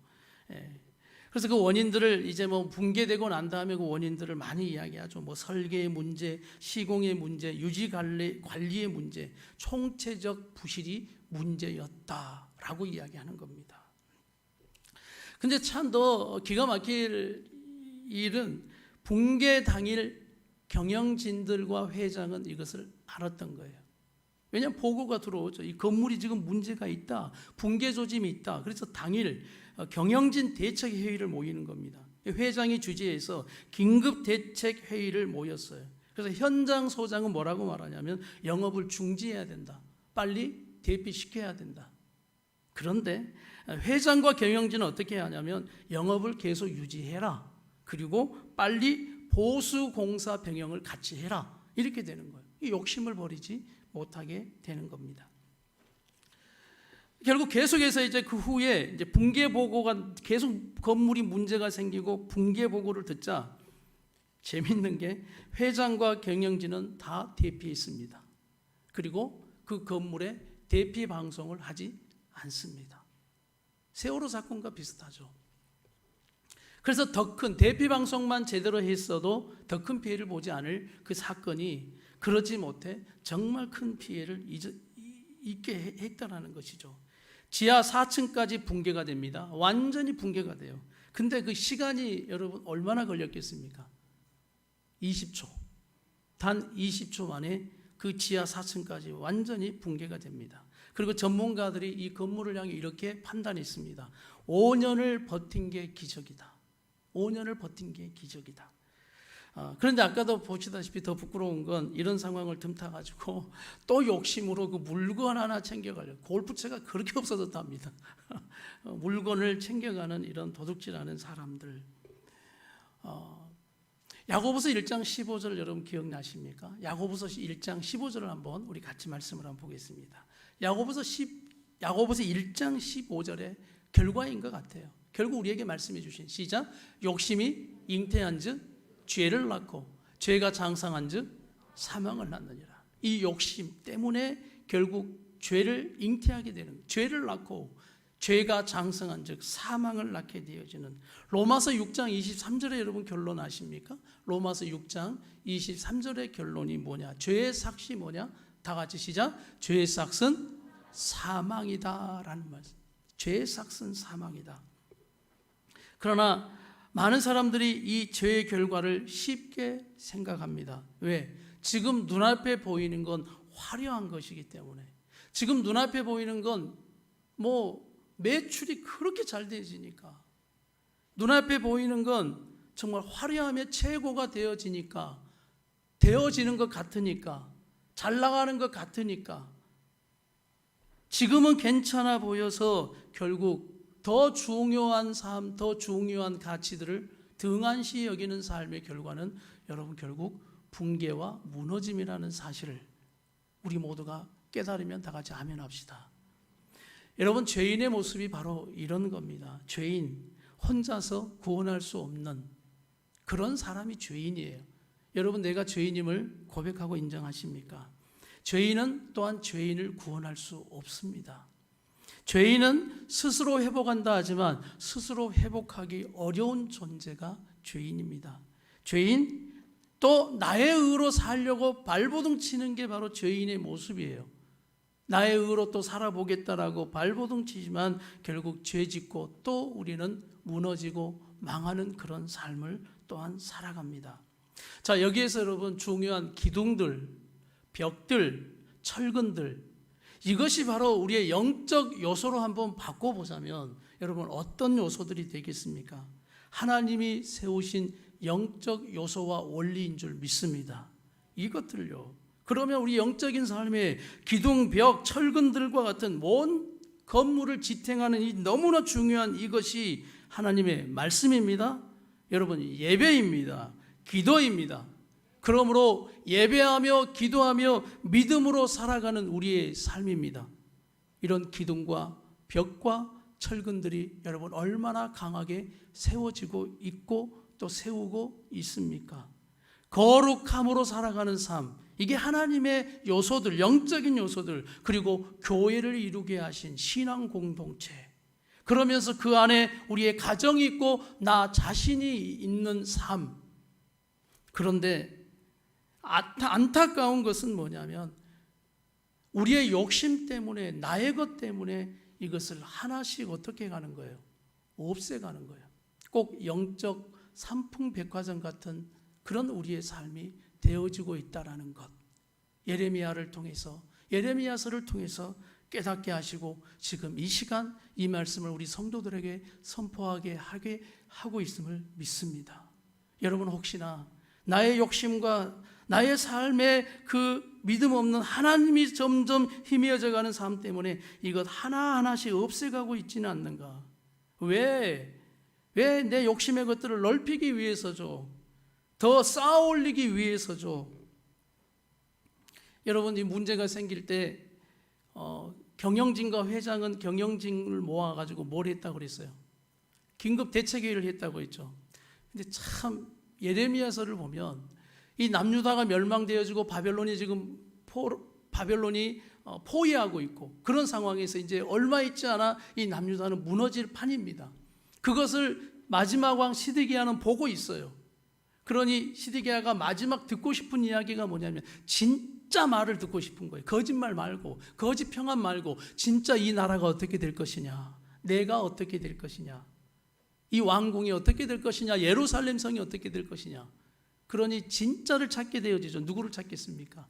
그래서 그 원인들을 이제 붕괴되고 난 다음에 그 원인들을 많이 이야기하죠. 설계의 문제, 시공의 문제, 유지 관리의 문제, 총체적 부실이 문제였다라고 이야기하는 겁니다. 근데 참 더 기가 막힐 일은 붕괴 당일 경영진들과 회장은 이것을 알았던 거예요. 왜냐하면 보고가 들어오죠. 이 건물이 지금 문제가 있다. 붕괴 조짐이 있다. 그래서 당일 경영진 대책 회의를 모이는 겁니다. 회장이 주재해서 긴급 대책 회의를 모였어요. 그래서 현장 소장은 뭐라고 말하냐면 영업을 중지해야 된다. 빨리 대피시켜야 된다. 그런데 회장과 경영진은 어떻게 하냐면 영업을 계속 유지해라. 그리고 빨리 보수공사 병행을 같이 해라. 이렇게 되는 거예요. 이 욕심을 버리지 못하게 되는 겁니다. 결국 계속해서 이제 그 후에 이제 붕괴 보고가 계속 건물이 문제가 생기고 붕괴 보고를 듣자 재밌는 게 회장과 경영진은 다 대피했습니다. 그리고 그 건물에 대피 방송을 하지 않습니다. 세월호 사건과 비슷하죠. 그래서 더 큰 대피 방송만 제대로 했어도 더 큰 피해를 보지 않을 그 사건이 그러지 못해 정말 큰 피해를 입게 했다라는 것이죠. 지하 4층까지 붕괴가 됩니다. 완전히 붕괴가 돼요. 근데 그 시간이 여러분 얼마나 걸렸겠습니까? 20초. 단 20초 만에 그 지하 4층까지 완전히 붕괴가 됩니다. 그리고 전문가들이 이 건물을 향해 이렇게 판단했습니다. 5년을 버틴 게 기적이다. 5년을 버틴 게 기적이다. 그런데 아까도 보시다시피 더 부끄러운 건 이런 상황을 틈타가지고 또 욕심으로 그 물건 하나 챙겨가려고, 골프채가 그렇게 없어졌답니다. 물건을 챙겨가는 이런 도둑질하는 사람들. 야고보서 1장 15절 여러분 기억나십니까? 야고보서 1장 15절을 한번 우리 같이 말씀을 한번 보겠습니다. 야고보서 1장 15절의 결과인 것 같아요. 결국 우리에게 말씀해 주신, 시작. 욕심이 잉태한즉 죄를 낳고 죄가 장성한즉 사망을 낳느니라. 이 욕심 때문에 결국 죄를 잉태하게 되는, 죄를 낳고 죄가 장성한즉 사망을 낳게 되어지는, 로마서 6장 23절에 여러분 결론 아십니까? 로마서 6장 23절의 결론이 뭐냐? 죄의 삭이 뭐냐? 다 같이 시작. 죄의 삭은 사망이다라는 말씀. 죄의 삭은 사망이다. 그러나 많은 사람들이 이 죄의 결과를 쉽게 생각합니다. 왜? 지금 눈앞에 보이는 건 화려한 것이기 때문에. 지금 눈앞에 보이는 건 매출이 그렇게 잘 되어지니까, 눈앞에 보이는 건 정말 화려함의 최고가 되어지니까, 되어지는 것 같으니까, 잘 나가는 것 같으니까, 지금은 괜찮아 보여서 결국 더 중요한 삶, 더 중요한 가치들을 등한시 여기는 삶의 결과는 여러분 결국 붕괴와 무너짐이라는 사실을 우리 모두가 깨달으면 다 같이 아멘 합시다. 여러분, 죄인의 모습이 바로 이런 겁니다. 죄인, 혼자서 구원할 수 없는 그런 사람이 죄인이에요. 여러분, 내가 죄인임을 고백하고 인정하십니까? 죄인은 또한 죄인을 구원할 수 없습니다. 죄인은 스스로 회복한다 하지만 스스로 회복하기 어려운 존재가 죄인입니다. 죄인, 또 나의 의로 살려고 발버둥 치는 게 바로 죄인의 모습이에요. 나의 의로 또 살아보겠다라고 발버둥 치지만 결국 죄 짓고 또 우리는 무너지고 망하는 그런 삶을 또한 살아갑니다. 자, 여기에서 여러분 중요한 기둥들, 벽들, 철근들, 이것이 바로 우리의 영적 요소로 한번 바꿔보자면 여러분 어떤 요소들이 되겠습니까? 하나님이 세우신 영적 요소와 원리인 줄 믿습니다. 이것들요. 그러면 우리 영적인 삶에 기둥, 벽, 철근들과 같은 먼 건물을 지탱하는 이 너무나 중요한 이것이 하나님의 말씀입니다. 여러분, 예배입니다. 기도입니다. 그러므로 예배하며 기도하며 믿음으로 살아가는 우리의 삶입니다. 이런 기둥과 벽과 철근들이 여러분 얼마나 강하게 세워지고 있고 또 세우고 있습니까? 거룩함으로 살아가는 삶, 이게 하나님의 요소들, 영적인 요소들, 그리고 교회를 이루게 하신 신앙 공동체, 그러면서 그 안에 우리의 가정이 있고 나 자신이 있는 삶. 그런데 안타까운 것은 뭐냐면 우리의 욕심 때문에, 나의 것 때문에 이것을 하나씩 어떻게 가는 거예요? 없애가는 거예요. 꼭 영적 삼풍백화점 같은 그런 우리의 삶이 되어지고 있다라는 것, 예레미야를 통해서, 예레미야서를 통해서 깨닫게 하시고 지금 이 시간 이 말씀을 우리 성도들에게 선포하게 하고 있음을 믿습니다. 여러분, 혹시나 나의 욕심과 나의 삶의 그 믿음 없는 하나님이 점점 희미해져가는 삶 때문에 이것 하나하나씩 없애가고 있지는 않는가? 왜 내 욕심의 것들을 넓히기 위해서죠. 더 쌓아 올리기 위해서죠. 여러분, 이 문제가 생길 때 경영진과 회장은 경영진을 모아가지고 뭘 했다고 그랬어요? 긴급 대책회의를 했다고 했죠. 근데 참 예레미야서를 보면 이 남유다가 멸망되어지고 바벨론이 지금 바벨론이 포위하고 있고 그런 상황에서 이제 얼마 있지 않아 이 남유다는 무너질 판입니다. 그것을 마지막 왕 시드기야는 보고 있어요. 그러니 시드기야가 마지막 듣고 싶은 이야기가 뭐냐면 진짜 말을 듣고 싶은 거예요. 거짓말 말고, 거짓 평안 말고, 진짜 이 나라가 어떻게 될 것이냐, 내가 어떻게 될 것이냐, 이 왕궁이 어떻게 될 것이냐, 예루살렘 성이 어떻게 될 것이냐. 그러니 진짜를 찾게 되어지죠. 누구를 찾겠습니까?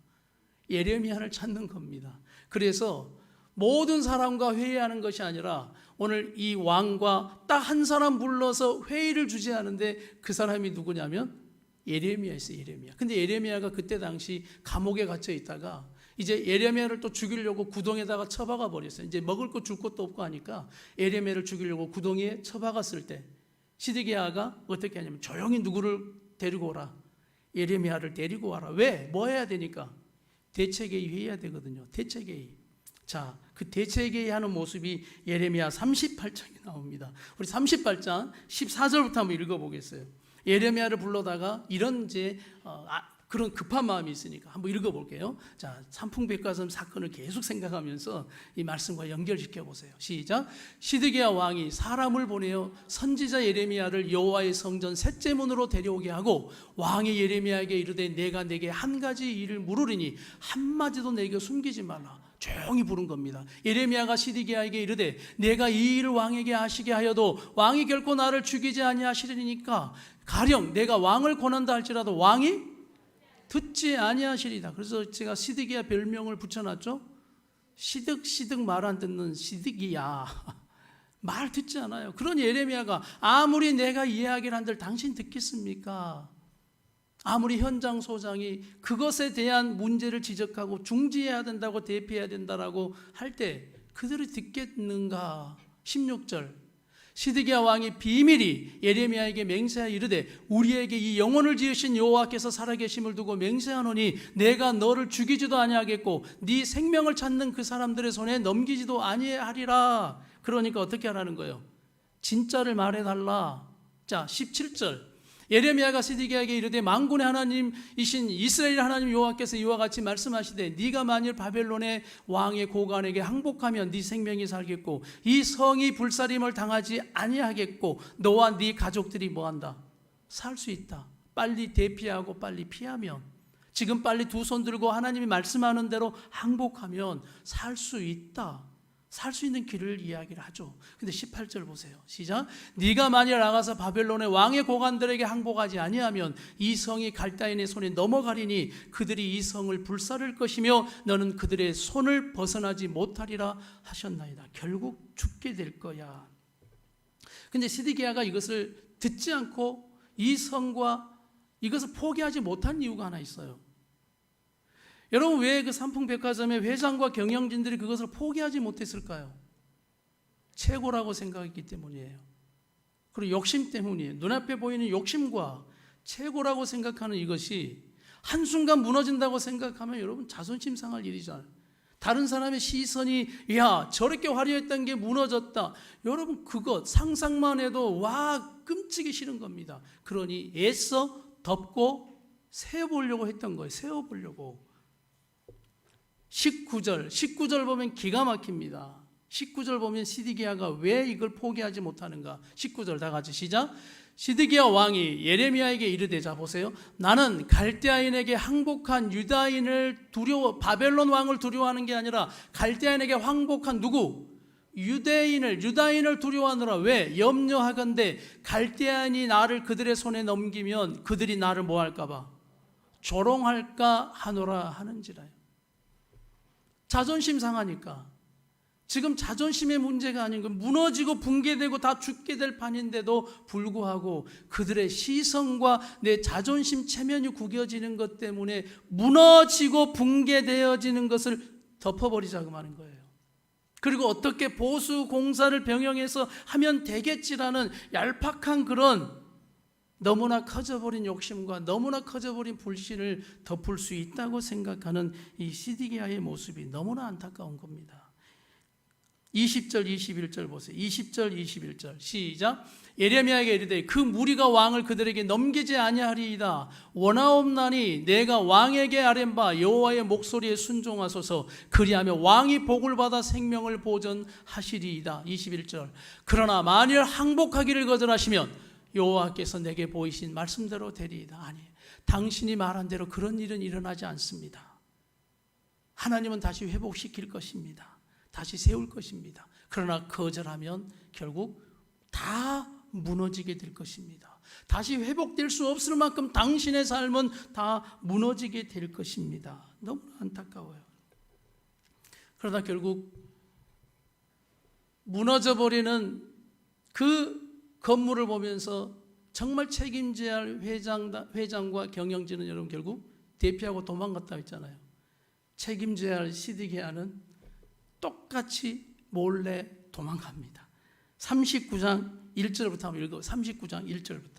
예레미야를 찾는 겁니다. 그래서 모든 사람과 회의하는 것이 아니라 오늘 이 왕과 딱 한 사람 불러서 회의를 주재하는데 그 사람이 누구냐면 예레미야였어요. 예레미야. 근데 예레미야가 그때 당시 감옥에 갇혀 있다가 이제 예레미야를 또 죽이려고 구덩이에다가 처박아 버렸어요. 이제 먹을 거 줄 것도 없고 하니까 예레미야를 죽이려고 구덩이에 처박았을 때 시드기야가 어떻게 하냐면 조용히 누구를 데리고 오라. 예레미야를 데리고 와라. 왜? 뭐 해야 되니까? 대책회의 해야 되거든요. 대책회의. 자, 그 대책회의 하는 모습이 예레미야 38장에 나옵니다. 우리 38장 14절부터 한번 읽어보겠어요. 예레미야를 불러다가 이런 이제 그런 급한 마음이 있으니까 한번 읽어볼게요. 자, 삼풍백과점 사건을 계속 생각하면서 이 말씀과 연결시켜 보세요. 시작. 시드기야 왕이 사람을 보내어 선지자 예레미야를 여호와의 성전 셋째 문으로 데려오게 하고 왕이 예레미야에게 이르되 내가 내게 한 가지 일을 물으리니 한마디도 내게 숨기지 말라. 조용히 부른 겁니다. 예레미야가 시드기야에게 이르되 내가 이 일을 왕에게 하시게 하여도 왕이 결코 나를 죽이지 아니하시리니까 가령 내가 왕을 권한다 할지라도 왕이 듣지 아니하시리다. 그래서 제가 시드기야 별명을 붙여놨죠. 시득시득 말 안 듣는 시드기야. 말 듣지 않아요. 그런 예레미야가 아무리 내가 이야기를 한들 당신 듣겠습니까? 아무리 현장 소장이 그것에 대한 문제를 지적하고 중지해야 된다고 대피해야 된다라고 할 때 그들이 듣겠는가? 16절. 시드기야 왕이 비밀히 예레미야에게 맹세하여 이르되 우리에게 이 영혼을 지으신 여호와께서 살아계심을 두고 맹세하노니 내가 너를 죽이지도 아니하겠고 네 생명을 찾는 그 사람들의 손에 넘기지도 아니하리라. 그러니까 어떻게 하라는 거예요? 진짜를 말해달라. 자, 17절. 예레미야가 시드기야에게 이르되 만군의 하나님이신 이스라엘 하나님 여호와께서 이와 같이 말씀하시되 네가 만일 바벨론의 왕의 고관에게 항복하면 네 생명이 살겠고 이 성이 불살림을 당하지 아니하겠고 너와 네 가족들이 뭐한다? 살 수 있다. 빨리 대피하고 빨리 피하면, 지금 빨리 두 손 들고 하나님이 말씀하는 대로 항복하면 살 수 있다. 살 수 있는 길을 이야기를 하죠. 근데 18절 보세요. 시작. 네가 만일 나가서 바벨론의 왕의 고관들에게 항복하지 아니하면 이 성이 갈다인의 손에 넘어가리니 그들이 이 성을 불살을 것이며 너는 그들의 손을 벗어나지 못하리라 하셨나이다. 결국 죽게 될 거야. 근데 시드기야가 이것을 듣지 않고 이 성과 이것을 포기하지 못한 이유가 하나 있어요. 여러분, 왜 그 삼풍백화점의 회장과 경영진들이 그것을 포기하지 못했을까요? 최고라고 생각했기 때문이에요. 그리고 욕심 때문이에요. 눈앞에 보이는 욕심과 최고라고 생각하는 이것이 한순간 무너진다고 생각하면 여러분 자존심 상할 일이잖아요. 다른 사람의 시선이 야 저렇게 화려했던 게 무너졌다. 여러분 그것 상상만 해도 와 끔찍이 싫은 겁니다. 그러니 애써 덮고 세워보려고 했던 거예요. 세워보려고. 19절 보면 기가 막힙니다. 19절 보면 시드기야가 왜 이걸 포기하지 못하는가. 19절 다 같이 시작. 시드기야 왕이 예레미야에게 이르되, 자 보세요. 나는 갈대아인에게 항복한 유다인을 바벨론 왕을 두려워하는 게 아니라 갈대아인에게 항복한 누구? 유다인을 두려워하느라. 왜? 염려하건대 갈대아인이 나를 그들의 손에 넘기면 그들이 나를 뭐 할까 봐? 조롱할까 하노라 하는지라요. 자존심 상하니까. 지금 자존심의 문제가 아닌 건 무너지고 붕괴되고 다 죽게 될 판인데도 불구하고 그들의 시선과 내 자존심 체면이 구겨지는 것 때문에 무너지고 붕괴되어지는 것을 덮어버리자고 하는 거예요. 그리고 어떻게 보수 공사를 병행해서 하면 되겠지라는 얄팍한 그런 너무나 커져버린 욕심과 너무나 커져버린 불신을 덮을 수 있다고 생각하는 이 시드기야의 모습이 너무나 안타까운 겁니다. 20절 21절 보세요. 20절 21절 시작. 예레미야에게 이르되 그 무리가 왕을 그들에게 넘기지 아니하리이다. 원하옵나니 내가 왕에게 아뢰는 바 여호와의 목소리에 순종하소서. 그리하며 왕이 복을 받아 생명을 보전하시리이다. 21절. 그러나 만일 항복하기를 거절하시면 여호와께서 내게 보이신 말씀대로 되리이다. 아니, 당신이 말한 대로 그런 일은 일어나지 않습니다. 하나님은 다시 회복시킬 것입니다. 다시 세울 것입니다. 그러나 거절하면 결국 다 무너지게 될 것입니다. 다시 회복될 수 없을 만큼 당신의 삶은 다 무너지게 될 것입니다. 너무 안타까워요. 그러다 결국 무너져버리는 그 건물을 보면서 정말 책임져야 할 회장과 경영진은 여러분 결국 대피하고 도망갔다 했잖아요. 책임져야 할 시드기야는 똑같이 몰래 도망갑니다. 39장 1절부터 한번 읽어. 39장 1절부터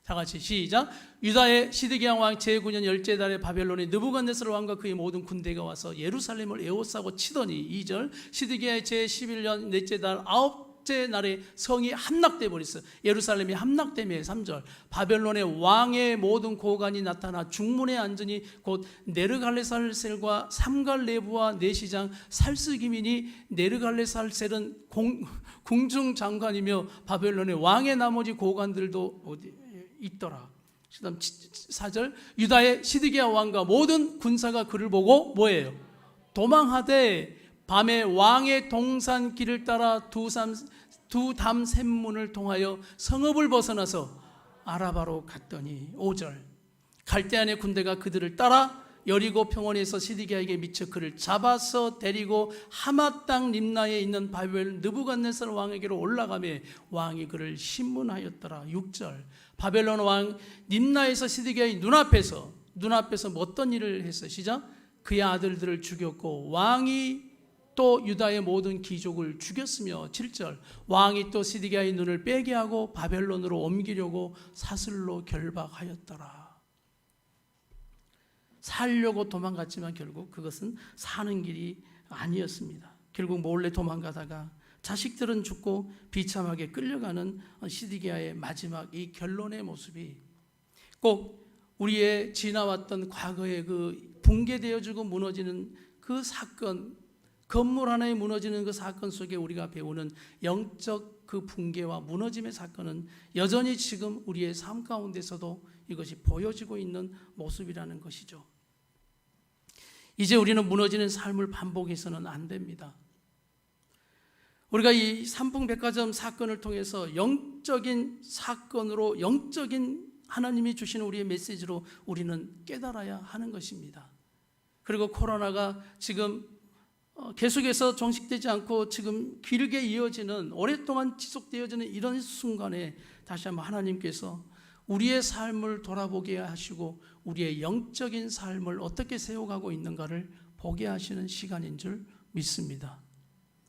다 같이 시작. 유다의 시드기야 왕 제9년 열째 달에 바벨론의 느부갓네살 왕과 그의 모든 군대가 와서 예루살렘을 에워싸고 치더니 2절 시드기야의 제11년 넷째 달 아홉째 날에 성이 함락돼 버렸어요. 예루살렘이 함락되며 3절 바벨론의 왕의 모든 고관이 나타나 중문에 앉으니 곧 네르갈레살셀과 삼갈레부와 내시장 살스기민이 네르갈레살셀은 궁중장관이며 바벨론의 왕의 나머지 고관들도 어디 있더라. 그다음 4절 유다의 시드기야 왕과 모든 군사가 그를 보고 뭐예요? 도망하되 밤에 왕의 동산 길을 따라 두 담 샘문을 통하여 성읍을 벗어나서 아라바로 갔더니 5절 갈대안의 군대가 그들을 따라 여리고 평원에서 시드기야에게 미쳐 그를 잡아서 데리고 하마 땅 림나에 있는 바벨 느부갓네살 왕에게로 올라가며 왕이 그를 신문하였더라. 6절 바벨론 왕 림나에서 시드기야의 눈앞에서 어떤 일을 했어? 시작. 그의 아들들을 죽였고 왕이 또 유다의 모든 귀족을 죽였으며 7절 왕이 또 시드기야의 눈을 빼게 하고 바벨론으로 옮기려고 사슬로 결박하였더라. 살려고 도망갔지만 결국 그것은 사는 길이 아니었습니다. 결국 몰래 도망가다가 자식들은 죽고 비참하게 끌려가는 시드기야의 마지막 이 결론의 모습이 꼭 우리의 지나왔던 과거의 그 붕괴되어지고 무너지는 그 사건, 건물 하나에 무너지는 그 사건 속에 우리가 배우는 영적 그 붕괴와 무너짐의 사건은 여전히 지금 우리의 삶 가운데서도 이것이 보여지고 있는 모습이라는 것이죠. 이제 우리는 무너지는 삶을 반복해서는 안 됩니다. 우리가 이 삼풍백화점 사건을 통해서 영적인 사건으로 영적인 하나님이 주시는 우리의 메시지로 우리는 깨달아야 하는 것입니다. 그리고 코로나가 지금 계속해서 종식되지 않고 지금 길게 이어지는 오랫동안 지속되어지는 이런 순간에 다시 한번 하나님께서 우리의 삶을 돌아보게 하시고 우리의 영적인 삶을 어떻게 세워가고 있는가를 보게 하시는 시간인 줄 믿습니다.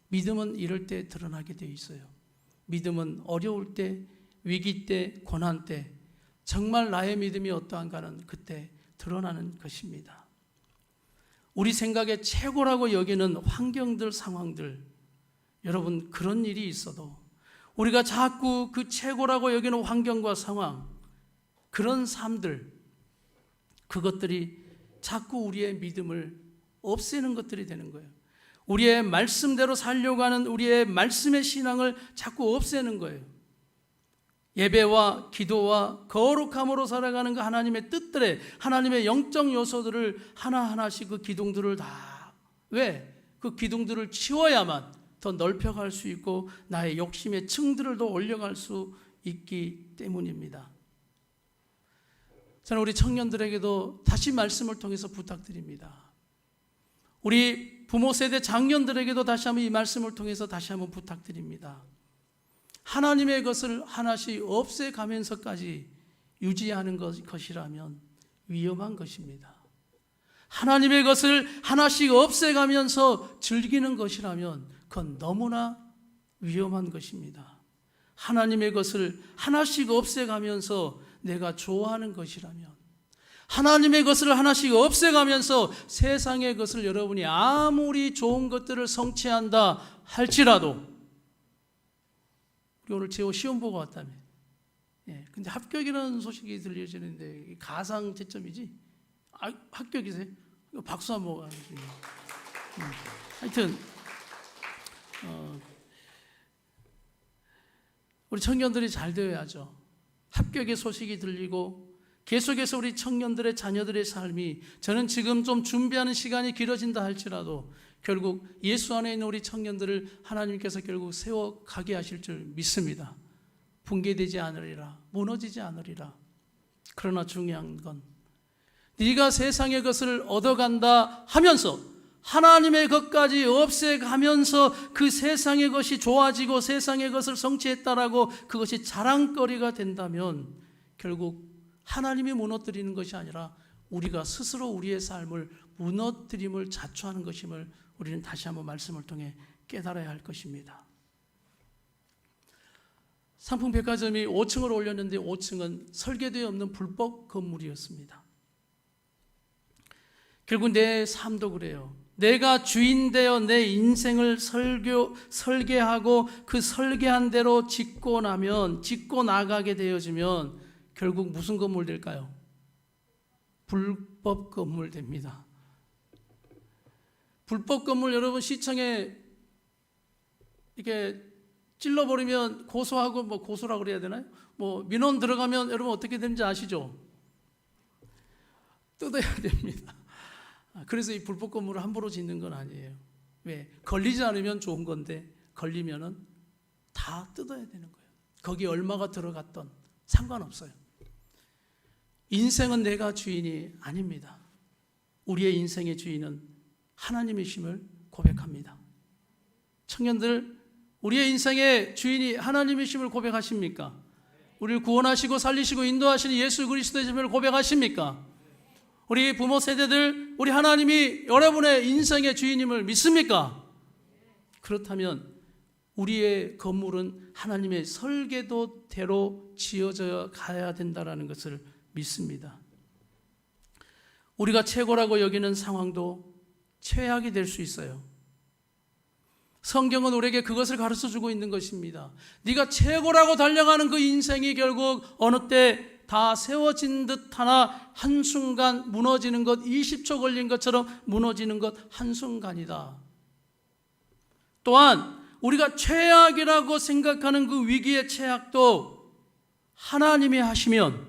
믿음은 이럴 때 드러나게 되어 있어요. 믿음은 어려울 때, 위기 때, 고난 때 정말 나의 믿음이 어떠한가는 그때 드러나는 것입니다. 우리 생각에 최고라고 여기는 환경들, 상황들, 여러분 그런 일이 있어도 우리가 자꾸 그 최고라고 여기는 환경과 상황, 그런 삶들, 그것들이 자꾸 우리의 믿음을 없애는 것들이 되는 거예요. 우리의 말씀대로 살려고 하는 우리의 말씀의 신앙을 자꾸 없애는 거예요. 예배와 기도와 거룩함으로 살아가는 그 하나님의 뜻들에 하나님의 영적 요소들을 하나하나씩 그 기둥들을 다 왜? 그 기둥들을 치워야만 더 넓혀갈 수 있고 나의 욕심의 층들을 더 올려갈 수 있기 때문입니다. 저는 우리 청년들에게도 다시 말씀을 통해서 부탁드립니다. 우리 부모 세대 장년들에게도 다시 한번 이 말씀을 통해서 다시 한번 부탁드립니다. 하나님의 것을 하나씩 없애가면서까지 유지하는 것이라면 위험한 것입니다. 하나님의 것을 하나씩 없애가면서 즐기는 것이라면 그건 너무나 위험한 것입니다. 하나님의 것을 하나씩 없애가면서 내가 좋아하는 것이라면, 하나님의 것을 하나씩 없애가면서 세상의 것을 여러분이 아무리 좋은 것들을 성취한다 할지라도, 우리 오늘 제호 시험 보고 왔다며. 근데 합격이라는 소식이 들려지는데 가상 채점이지? 합격이세요? 박수 한번 하시죠. 하여튼 우리 청년들이 잘 되어야죠. 합격의 소식이 들리고 계속해서 우리 청년들의 자녀들의 삶이 저는 지금 좀 준비하는 시간이 길어진다 할지라도 결국 예수 안에 있는 우리 청년들을 하나님께서 결국 세워가게 하실 줄 믿습니다. 붕괴되지 않으리라, 무너지지 않으리라. 그러나 중요한 건 네가 세상의 것을 얻어간다 하면서 하나님의 것까지 없애가면서 그 세상의 것이 좋아지고 세상의 것을 성취했다라고 그것이 자랑거리가 된다면 결국 하나님이 무너뜨리는 것이 아니라 우리가 스스로 우리의 삶을 무너뜨림을 자초하는 것임을 우리는 다시 한번 말씀을 통해 깨달아야 할 것입니다. 상품백화점이 5층을 올렸는데 5층은 설계도에 없는 불법 건물이었습니다. 결국 내 삶도 그래요. 내가 주인 되어 내 인생을 설계하고 그 설계한 대로 짓고 나가게 되어지면 결국 무슨 건물 될까요? 불법 건물 됩니다. 불법 건물 여러분 시청에 이렇게 찔러버리면 고소하고 고소라고 그래야 되나요? 민원 들어가면 여러분 어떻게 되는지 아시죠? 뜯어야 됩니다. 그래서 이 불법 건물을 함부로 짓는 건 아니에요. 왜? 걸리지 않으면 좋은 건데 걸리면은 다 뜯어야 되는 거예요. 거기에 얼마가 들어갔던 상관없어요. 인생은 내가 주인이 아닙니다. 우리의 인생의 주인은 하나님이심을 고백합니다. 청년들, 우리의 인생의 주인이 하나님이심을 고백하십니까? 우리를 구원하시고 살리시고 인도하시는 예수 그리스도이심을 고백하십니까? 우리 부모 세대들, 우리 하나님이 여러분의 인생의 주인임을 믿습니까? 그렇다면 우리의 건물은 하나님의 설계도대로 지어져 가야 된다는 것을 믿습니다. 우리가 최고라고 여기는 상황도 최악이 될 수 있어요. 성경은 우리에게 그것을 가르쳐주고 있는 것입니다. 네가 최고라고 달려가는 그 인생이 결국 어느 때 다 세워진 듯 하나 한순간 무너지는 것, 20초 걸린 것처럼 무너지는 것 한순간이다. 또한 우리가 최악이라고 생각하는 그 위기의 최악도 하나님이 하시면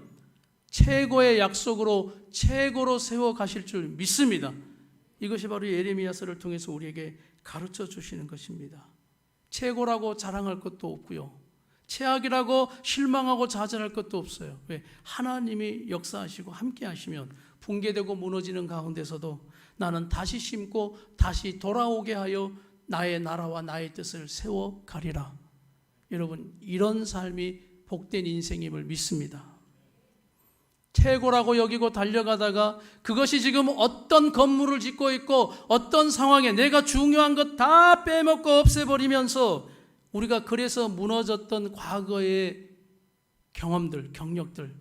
최고의 약속으로 최고로 세워가실 줄 믿습니다. 이것이 바로 예레미야서를 통해서 우리에게 가르쳐 주시는 것입니다. 최고라고 자랑할 것도 없고요, 최악이라고 실망하고 좌절할 것도 없어요. 왜? 하나님이 역사하시고 함께 하시면 붕괴되고 무너지는 가운데서도 나는 다시 심고 다시 돌아오게 하여 나의 나라와 나의 뜻을 세워가리라. 여러분, 이런 삶이 복된 인생임을 믿습니다. 최고라고 여기고 달려가다가 그것이 지금 어떤 건물을 짓고 있고 어떤 상황에 내가 중요한 것 다 빼먹고 없애버리면서 우리가 그래서 무너졌던 과거의 경험들, 경력들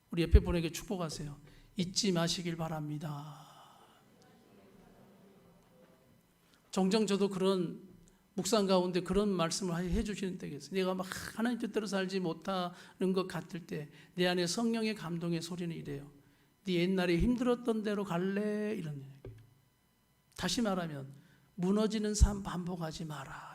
우리 옆에 분에게 축복하세요. 잊지 마시길 바랍니다. 종종 저도 그런 묵상 가운데 그런 말씀을 해주시는 때가 있어요. 내가 막 하나님 뜻대로 살지 못하는 것 같을 때 내 안에 성령의 감동의 소리는 이래요. 네 옛날에 힘들었던 대로 갈래? 이런 얘기예요. 다시 말하면 무너지는 삶 반복하지 마라.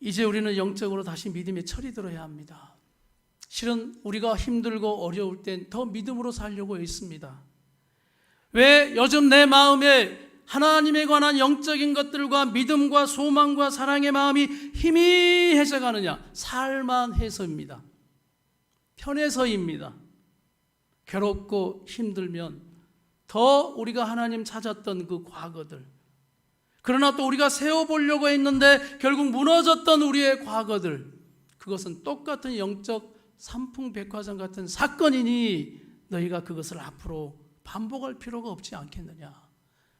이제 우리는 영적으로 다시 믿음의 철이 들어야 합니다. 실은 우리가 힘들고 어려울 땐 더 믿음으로 살려고 했습니다. 왜 요즘 내 마음에 하나님에 관한 영적인 것들과 믿음과 소망과 사랑의 마음이 희미해져 가느냐? 살만해서입니다. 편해서입니다. 괴롭고 힘들면 더 우리가 하나님 찾았던 그 과거들, 그러나 또 우리가 세워보려고 했는데 결국 무너졌던 우리의 과거들, 그것은 똑같은 영적 삼풍백화점 같은 사건이니 너희가 그것을 앞으로 반복할 필요가 없지 않겠느냐.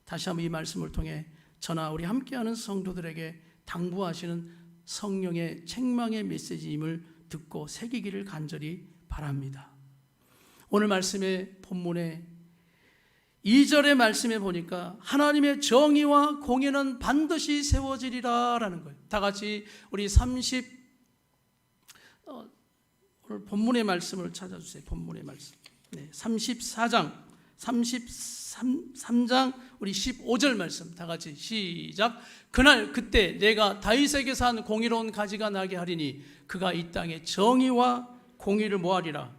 다시 한번 이 말씀을 통해 저나 우리 함께하는 성도들에게 당부하시는 성령의 책망의 메시지임을 듣고 새기기를 간절히 바랍니다. 오늘 말씀의 본문에 2절의 말씀에 보니까 하나님의 정의와 공의는 반드시 세워지리라 라는 거예요. 다 같이 우리 오늘 본문의 말씀을 찾아주세요. 본문의 말씀. 34장 33장 우리 15절 말씀 다 같이 시작. 그때 내가 다윗에게 산 공의로운 가지가 나게 하리니 그가 이 땅에 정의와 공의를 모하리라.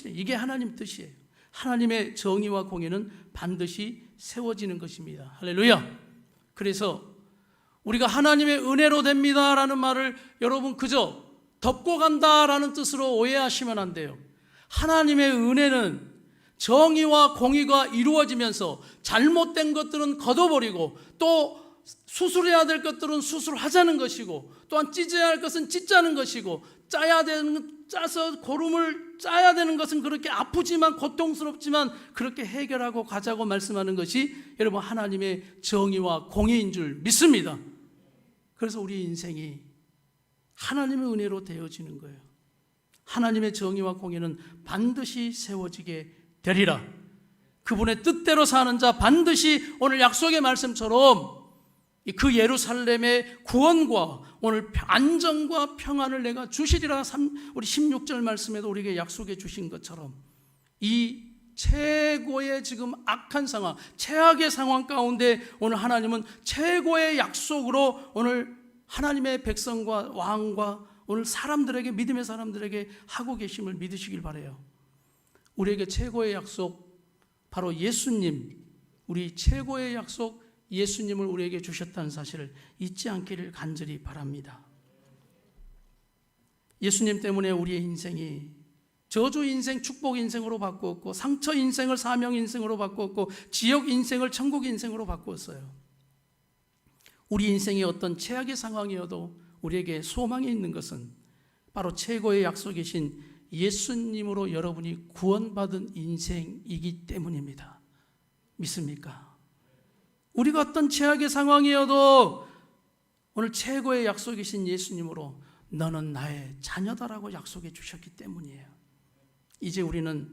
이게 하나님 뜻이에요. 하나님의 정의와 공의는 반드시 세워지는 것입니다. 할렐루야. 그래서 우리가 하나님의 은혜로 됩니다라는 말을 여러분 그저 덮고 간다라는 뜻으로 오해하시면 안 돼요. 하나님의 은혜는 정의와 공의가 이루어지면서 잘못된 것들은 걷어버리고 또 수술해야 될 것들은 수술하자는 것이고 또한 찢어야 할 것은 찢자는 것이고 짜서 고름을 짜야 되는 것은 그렇게 아프지만 고통스럽지만 그렇게 해결하고 가자고 말씀하는 것이 여러분 하나님의 정의와 공의인 줄 믿습니다. 그래서 우리 인생이 하나님의 은혜로 되어지는 거예요. 하나님의 정의와 공의는 반드시 세워지게 되리라. 그분의 뜻대로 사는 자 반드시 오늘 약속의 말씀처럼 그 예루살렘의 구원과 오늘 안정과 평안을 내가 주시리라. 우리 16절 말씀에도 우리에게 약속해 주신 것처럼 이 최고의 지금 악한 상황, 최악의 상황 가운데 오늘 하나님은 최고의 약속으로 오늘 하나님의 백성과 왕과 오늘 사람들에게, 믿음의 사람들에게 하고 계심을 믿으시길 바라요. 우리에게 최고의 약속, 바로 예수님, 우리 최고의 약속 예수님을 우리에게 주셨다는 사실을 잊지 않기를 간절히 바랍니다. 예수님 때문에 우리의 인생이 저주 인생, 축복 인생으로 바꾸었고, 상처 인생을 사명 인생으로 바꾸었고, 지옥 인생을 천국 인생으로 바꾸었어요. 우리 인생의 어떤 최악의 상황이어도 우리에게 소망이 있는 것은 바로 최고의 약속이신 예수님으로 여러분이 구원받은 인생이기 때문입니다. 믿습니까? 우리가 어떤 최악의 상황이어도 오늘 최고의 약속이신 예수님으로 너는 나의 자녀다라고 약속해 주셨기 때문이에요. 이제 우리는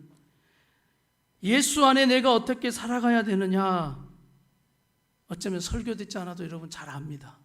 예수 안에 내가 어떻게 살아가야 되느냐, 어쩌면 설교 듣지 않아도 여러분 잘 압니다.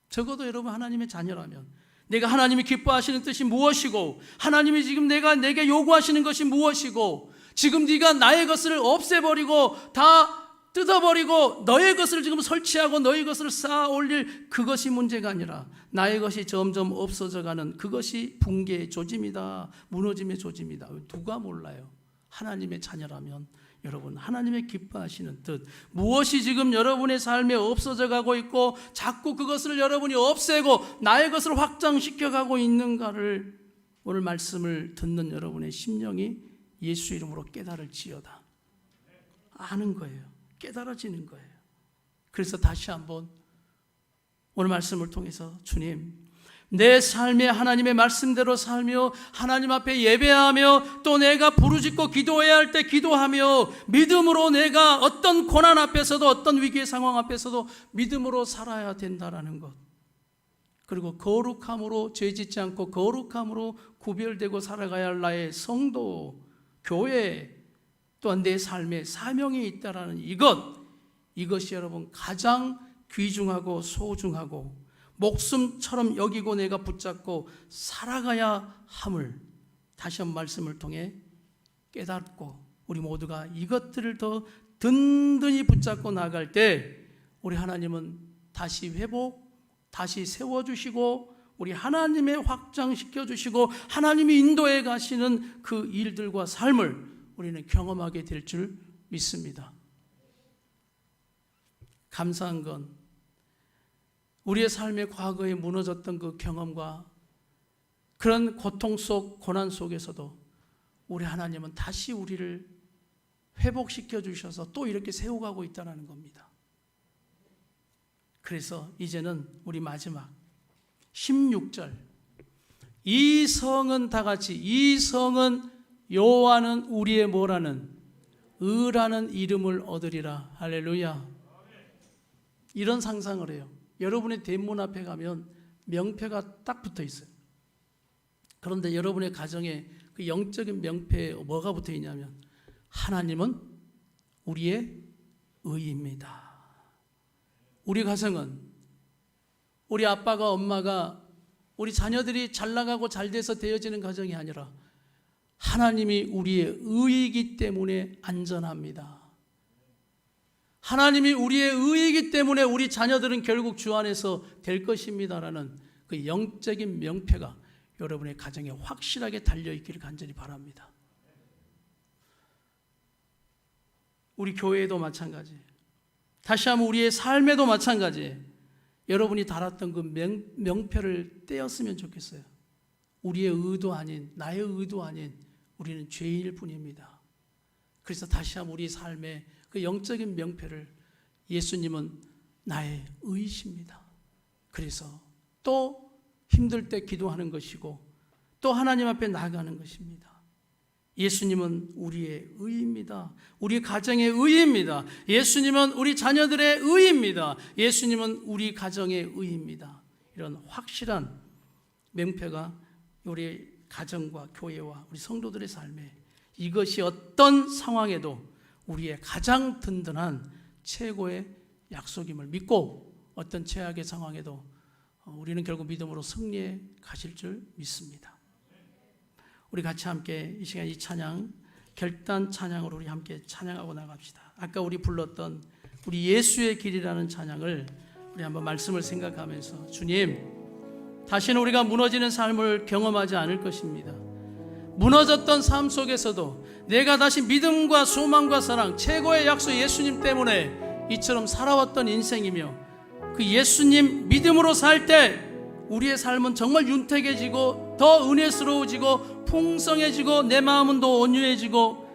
적어도 여러분 하나님의 자녀라면 내가 하나님이 기뻐하시는 뜻이 무엇이고, 하나님이 지금 내게 요구하시는 것이 무엇이고, 지금 네가 나의 것을 없애버리고 다 뜯어버리고 너의 것을 지금 설치하고 너의 것을 쌓아 올릴 그것이 문제가 아니라 나의 것이 점점 없어져가는 그것이 붕괴의 조짐이다, 무너짐의 조짐이다. 누가 몰라요? 하나님의 자녀라면 여러분 하나님의 기뻐하시는 뜻, 무엇이 지금 여러분의 삶에 없어져 가고 있고 자꾸 그것을 여러분이 없애고 나의 것을 확장시켜 가고 있는가를 오늘 말씀을 듣는 여러분의 심령이 예수 이름으로 깨달을지어다. 아는 거예요. 깨달아지는 거예요. 그래서 다시 한번 오늘 말씀을 통해서 주님, 내 삶에 하나님의 말씀대로 살며 하나님 앞에 예배하며 또 내가 부르짖고 기도해야 할 때 기도하며 믿음으로 내가 어떤 고난 앞에서도 어떤 위기의 상황 앞에서도 믿음으로 살아야 된다라는 것, 그리고 거룩함으로 죄짓지 않고 거룩함으로 구별되고 살아가야 할 나의 성도, 교회, 또한 내 삶에 사명이 있다라는 이것이 여러분 가장 귀중하고 소중하고 목숨처럼 여기고 내가 붙잡고 살아가야 함을 다시 한번 말씀을 통해 깨닫고 우리 모두가 이것들을 더 든든히 붙잡고 나갈 때 우리 하나님은 다시 회복, 다시 세워주시고 우리 하나님의 확장시켜 주시고 하나님이 인도해 가시는 그 일들과 삶을 우리는 경험하게 될 줄 믿습니다. 감사한 건 우리의 삶의 과거에 무너졌던 그 경험과 그런 고통 속, 고난 속에서도 우리 하나님은 다시 우리를 회복시켜 주셔서 또 이렇게 세워가고 있다는 겁니다. 그래서 이제는 우리 마지막 16절, 이 성은 다 같이, 이 성은 여호와는 우리의 뭐라는, 의라는 이름을 얻으리라. 할렐루야. 이런 상상을 해요. 여러분의 대문 앞에 가면 명패가 딱 붙어 있어요. 그런데 여러분의 가정에 그 영적인 명패에 뭐가 붙어 있냐면 하나님은 우리의 의입니다. 우리 가정은 우리 아빠가 엄마가 우리 자녀들이 잘 나가고 잘 돼서 되어지는 가정이 아니라 하나님이 우리의 의이기 때문에 안전합니다. 하나님이 우리의 의이기 때문에 우리 자녀들은 결국 주 안에서 될 것입니다라는 그 영적인 명패가 여러분의 가정에 확실하게 달려있기를 간절히 바랍니다. 우리 교회에도 마찬가지, 다시 한번 우리의 삶에도 마찬가지, 여러분이 달았던 그 명패를 떼었으면 좋겠어요. 우리의 의도 아닌, 나의 의도 아닌 우리는 죄인일 뿐입니다. 그래서 다시 한번 우리 삶의 그 영적인 명패를, 예수님은 나의 의이십니다. 그래서 또 힘들 때 기도하는 것이고 또 하나님 앞에 나아가는 것입니다. 예수님은 우리의 의입니다. 우리 가정의 의입니다. 예수님은 우리 자녀들의 의입니다. 예수님은 우리 가정의 의입니다. 이런 확실한 명패가 우리 가정과 교회와 우리 성도들의 삶에, 이것이 어떤 상황에도 우리의 가장 든든한 최고의 약속임을 믿고 어떤 최악의 상황에도 우리는 결국 믿음으로 승리해 가실 줄 믿습니다. 우리 같이 함께 이 시간 이 찬양, 결단 찬양으로 우리 함께 찬양하고 나갑시다. 아까 우리 불렀던 우리 예수의 길이라는 찬양을 우리 한번 말씀을 생각하면서, 주님, 다시는 우리가 무너지는 삶을 경험하지 않을 것입니다. 무너졌던 삶 속에서도 내가 다시 믿음과 소망과 사랑, 최고의 약속 예수님 때문에 이처럼 살아왔던 인생이며, 그 예수님 믿음으로 살 때 우리의 삶은 정말 윤택해지고 더 은혜스러워지고 풍성해지고 내 마음은 더 온유해지고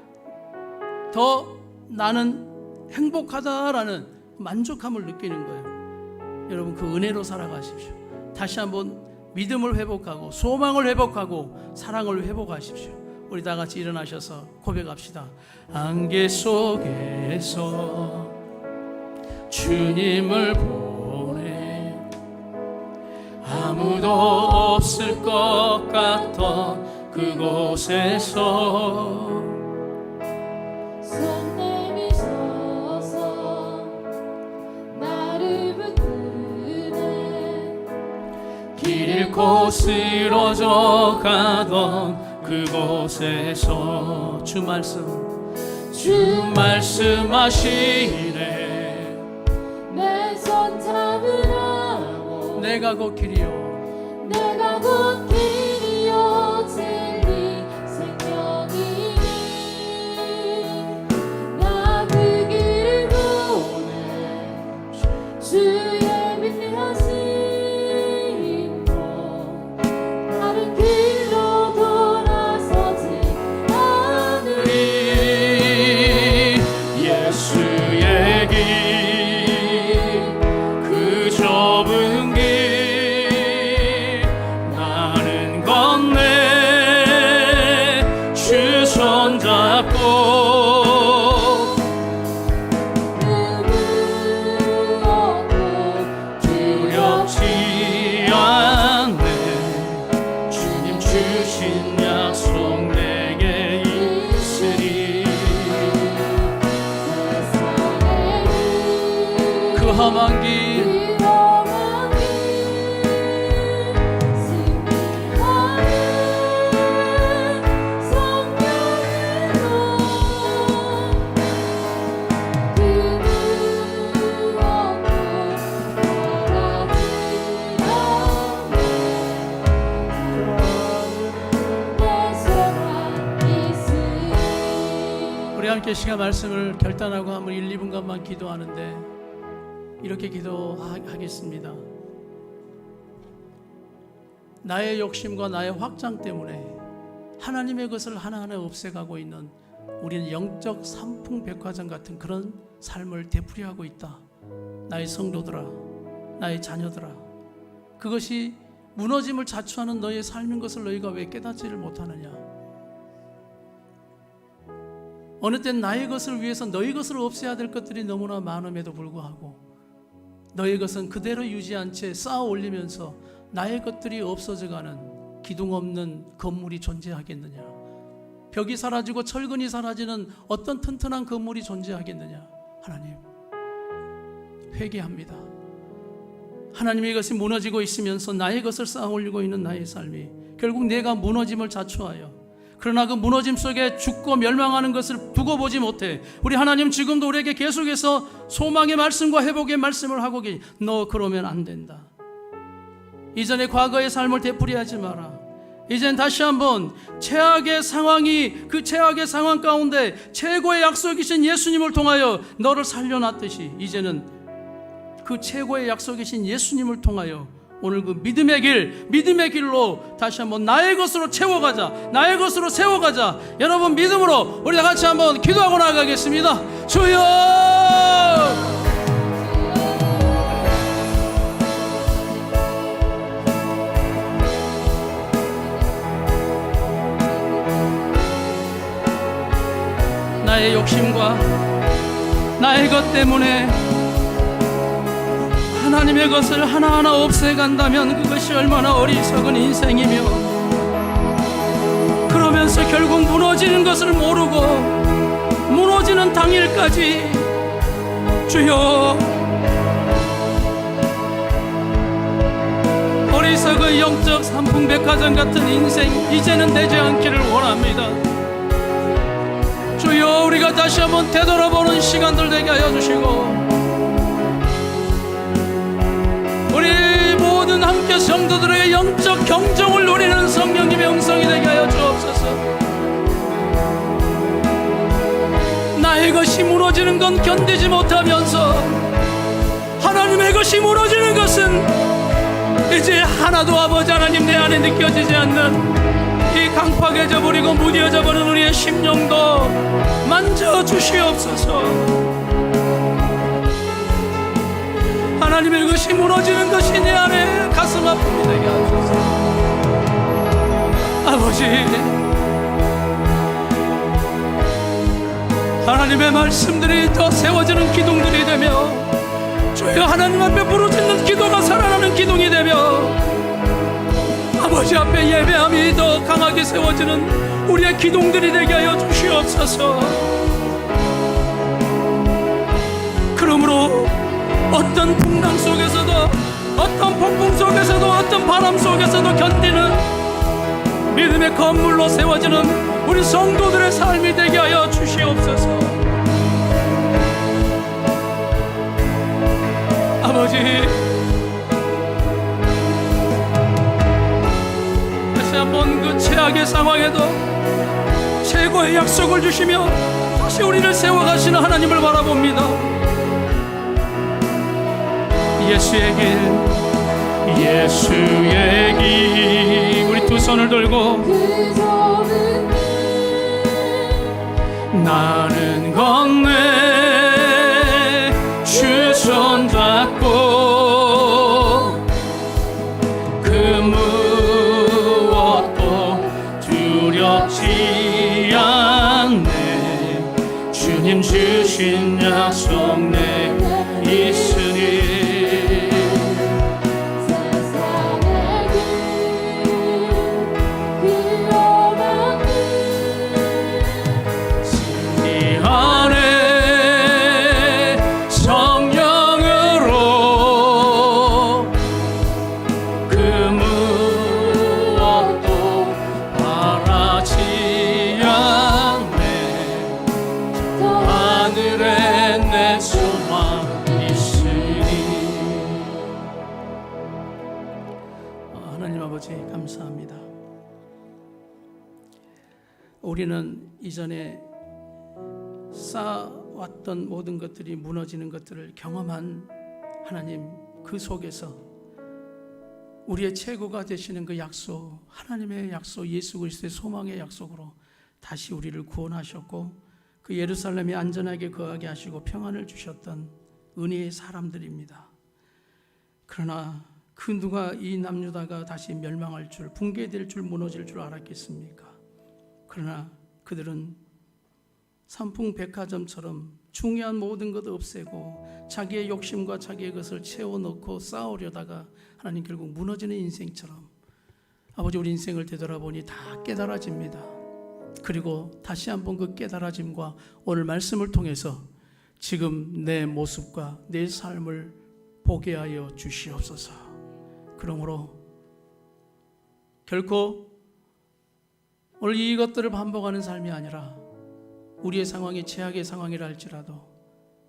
더 나는 행복하다라는 만족함을 느끼는 거예요. 여러분, 그 은혜로 살아가십시오. 다시 한번 믿음을 회복하고 소망을 회복하고 사랑을 회복하십시오. 우리 다 같이 일어나셔서 고백합시다. 안개 속에서 주님을 보내 아무도 없을 것 같던 그곳에서 손 내미셔서 나를 붙드네 길 잃고 쓰러져 가던 그곳에서 주 말씀하시네. 내 손 잡으라고 내가 곧 길이요 내가 곧 길이요 진리 생명이니 나 그 길을 보내 주의 빛내신 것 다른 길로 돌아서지 않으리 예수의 길 그 좁은 길 나는 건네 주 손잡고 두렵지 않네. 주님 주신 약속 내게 있으리. 그 험한 길 우리 함께 시간 말씀을 결단하고 한번 1, 2분간만 기도하는데 이렇게 기도하겠습니다. 나의 욕심과 나의 확장 때문에 하나님의 것을 하나하나 없애가고 있는 우리는 영적 삼풍백화점 같은 그런 삶을 되풀이하고 있다. 나의 성도들아, 나의 자녀들아, 그것이 무너짐을 자초하는 너의 삶인 것을 너희가 왜 깨닫지를 못하느냐. 어느 땐 나의 것을 위해서 너희 것을 없애야 될 것들이 너무나 많음에도 불구하고 너의 것은 그대로 유지한 채 쌓아 올리면서 나의 것들이 없어져가는 기둥 없는 건물이 존재하겠느냐. 벽이 사라지고 철근이 사라지는 어떤 튼튼한 건물이 존재하겠느냐. 하나님, 회개합니다. 하나님의 것이 무너지고 있으면서 나의 것을 쌓아 올리고 있는 나의 삶이 결국 내가 무너짐을 자초하여 그러나 그 무너짐 속에 죽고 멸망하는 것을 두고 보지 못해. 우리 하나님 지금도 우리에게 계속해서 소망의 말씀과 회복의 말씀을 하고 계시. 너 그러면 안 된다. 이전의 과거의 삶을 되풀이하지 마라. 이젠 다시 한번 최악의 상황이, 그 최악의 상황 가운데 최고의 약속이신 예수님을 통하여 너를 살려놨듯이 이제는 그 최고의 약속이신 예수님을 통하여 오늘 그 믿음의 길로 다시 한번 나의 것으로 채워가자. 나의 것으로 세워가자. 여러분 믿음으로 우리 다 같이 한번 기도하고 나가겠습니다. 주여! 나의 욕심과 나의 것 때문에 하나님의 것을 하나하나 없애간다면 그것이 얼마나 어리석은 인생이며, 그러면서 결국 무너지는 것을 모르고 무너지는 당일까지 주여 어리석은 영적 삼풍백화점 같은 인생 이제는 되지 않기를 원합니다. 주여 우리가 다시 한번 되돌아보는 시간들 되게 하여 주시고, 우리 모든 함께 성도들의 영적 경종을 누리는 성령님의 음성이 되게 하여 주옵소서. 나의 것이 무너지는 건 견디지 못하면서 하나님의 것이 무너지는 것은 이제 하나도 아버지 하나님 내 안에 느껴지지 않는 이 강팍해져 버리고 무뎌져 버린 우리의 심령도 만져주시옵소서. 하나님의 것이 무너지는 것이 내 안에 가슴 아픔이 되게 하소서. 아버지, 하나님의 말씀들이 더 세워지는 기둥들이 되며, 주여 하나님 앞에 부르짖는 기도가 살아나는 기둥이 되며, 아버지 앞에 예배함이 더 강하게 세워지는 우리의 기둥들이 되게 하여 주시옵소서. 그러므로 어떤 풍랑 속에서도, 어떤 폭풍 속에서도, 어떤 바람 속에서도 견디는 믿음의 건물로 세워지는 우리 성도들의 삶이 되게 하여 주시옵소서. 아버지, 다시 한번 그 최악의 상황에도 최고의 약속을 주시며 다시 우리를 세워가시는 하나님을 바라봅니다. 예수의 길, 예수의 길, 우리 두 손을 들고 그 좁은 길 나는 건네 주 손 잡고 그 무엇도 두렵지 않네. 주님 주신 약속 내게 있으니 감사합니다. 우리는 이전에 쌓아왔던 모든 것들이 무너지는 것들을 경험한 하나님, 그 속에서 우리의 최고가 되시는 그 약속, 하나님의 약속, 예수 그리스도의 소망의 약속으로 다시 우리를 구원하셨고, 그 예루살렘에 안전하게 거하게 하시고 평안을 주셨던 은혜의 사람들입니다. 그러나 그 누가 이 남유다가 다시 멸망할 줄, 붕괴될 줄, 무너질 줄 알았겠습니까? 그러나 그들은 삼풍백화점처럼 중요한 모든 것을 없애고 자기의 욕심과 자기의 것을 채워넣고 쌓으려다가 하나님 결국 무너지는 인생처럼, 아버지 우리 인생을 되돌아보니 다 깨달아집니다. 그리고 다시 한번 그 깨달아짐과 오늘 말씀을 통해서 지금 내 모습과 내 삶을 보게 하여 주시옵소서. 그러므로 결코 오늘 이것들을 반복하는 삶이 아니라 우리의 상황이 최악의 상황이라 할지라도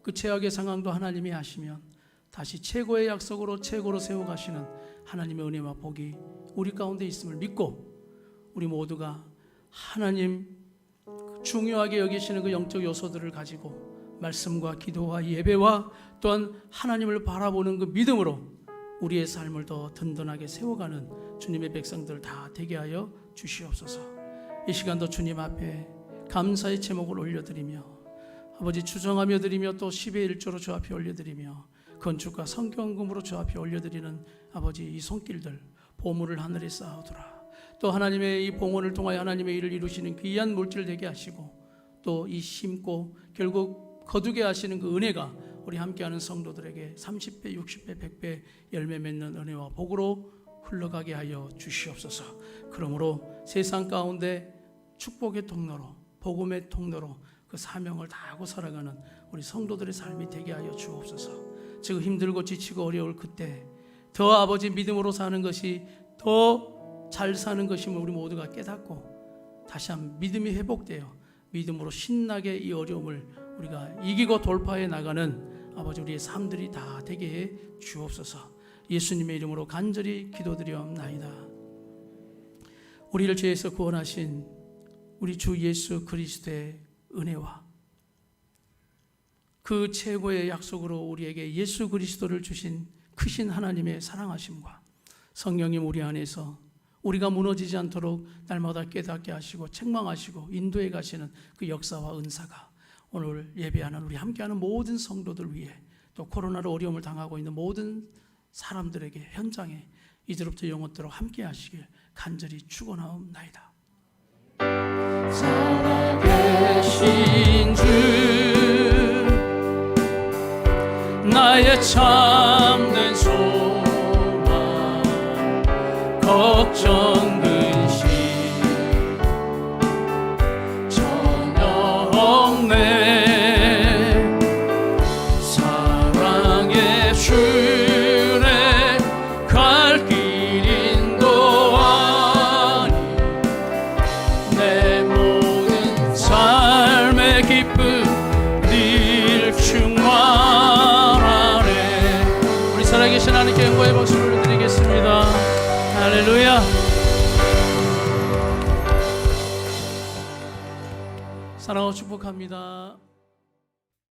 그 최악의 상황도 하나님이 아시면 다시 최고의 약속으로 최고로 세워가시는 하나님의 은혜와 복이 우리 가운데 있음을 믿고 우리 모두가 하나님 중요하게 여기시는 그 영적 요소들을 가지고 말씀과 기도와 예배와 또한 하나님을 바라보는 그 믿음으로 우리의 삶을 더 든든하게 세워가는 주님의 백성들 다 되게 하여 주시옵소서. 이 시간도 주님 앞에 감사의 제목을 올려드리며 아버지 주정하며 드리며 또 10의 1조로 주 앞에 올려드리며 건축과 성경금으로 주 앞에 올려드리는 아버지 이 손길들 보물을 하늘에 쌓아두라. 또 하나님의 이 봉헌을 통하여 하나님의 일을 이루시는 귀한 물질 되게 하시고 또 이 심고 결국 거두게 하시는 그 은혜가 우리 함께하는 성도들에게 30배, 60배, 100배 열매 맺는 은혜와 복으로 흘러가게 하여 주시옵소서. 그러므로 세상 가운데 축복의 통로로 복음의 통로로 그 사명을 다하고 살아가는 우리 성도들의 삶이 되게 하여 주옵소서. 지금 힘들고 지치고 어려울 그때 더 아버지 믿음으로 사는 것이 더 잘 사는 것임을 우리 모두가 깨닫고 다시 한번 믿음이 회복되어 믿음으로 신나게 이 어려움을 우리가 이기고 돌파해 나가는 아버지 우리의 삶들이 다 되게 해 주옵소서. 예수님의 이름으로 간절히 기도드리옵나이다. 우리를 죄에서 구원하신 우리 주 예수 그리스도의 은혜와 그 최고의 약속으로 우리에게 예수 그리스도를 주신 크신 하나님의 사랑하심과 성령님 우리 안에서 우리가 무너지지 않도록 날마다 깨닫게 하시고 책망하시고 인도해 가시는 그 역사와 은사가 오늘 예배하는 우리 함께하는 모든 성도들 위해 또 코로나로 어려움을 당하고 있는 모든 사람들에게 현장에 이제로부터 영원토록 함께 하시길 간절히 축원하옵나이다. 살아계신 주 나의 참된 소망 걱정 근심 전혀 없네. 사랑의 주의 갈 길 인도하니 내 모든 삶의 기쁨 늘 충만하네. 우리 살아계신 하나님께 영광의 박수를 드리겠습니다. 할렐루야. 사랑하고 축복합니다.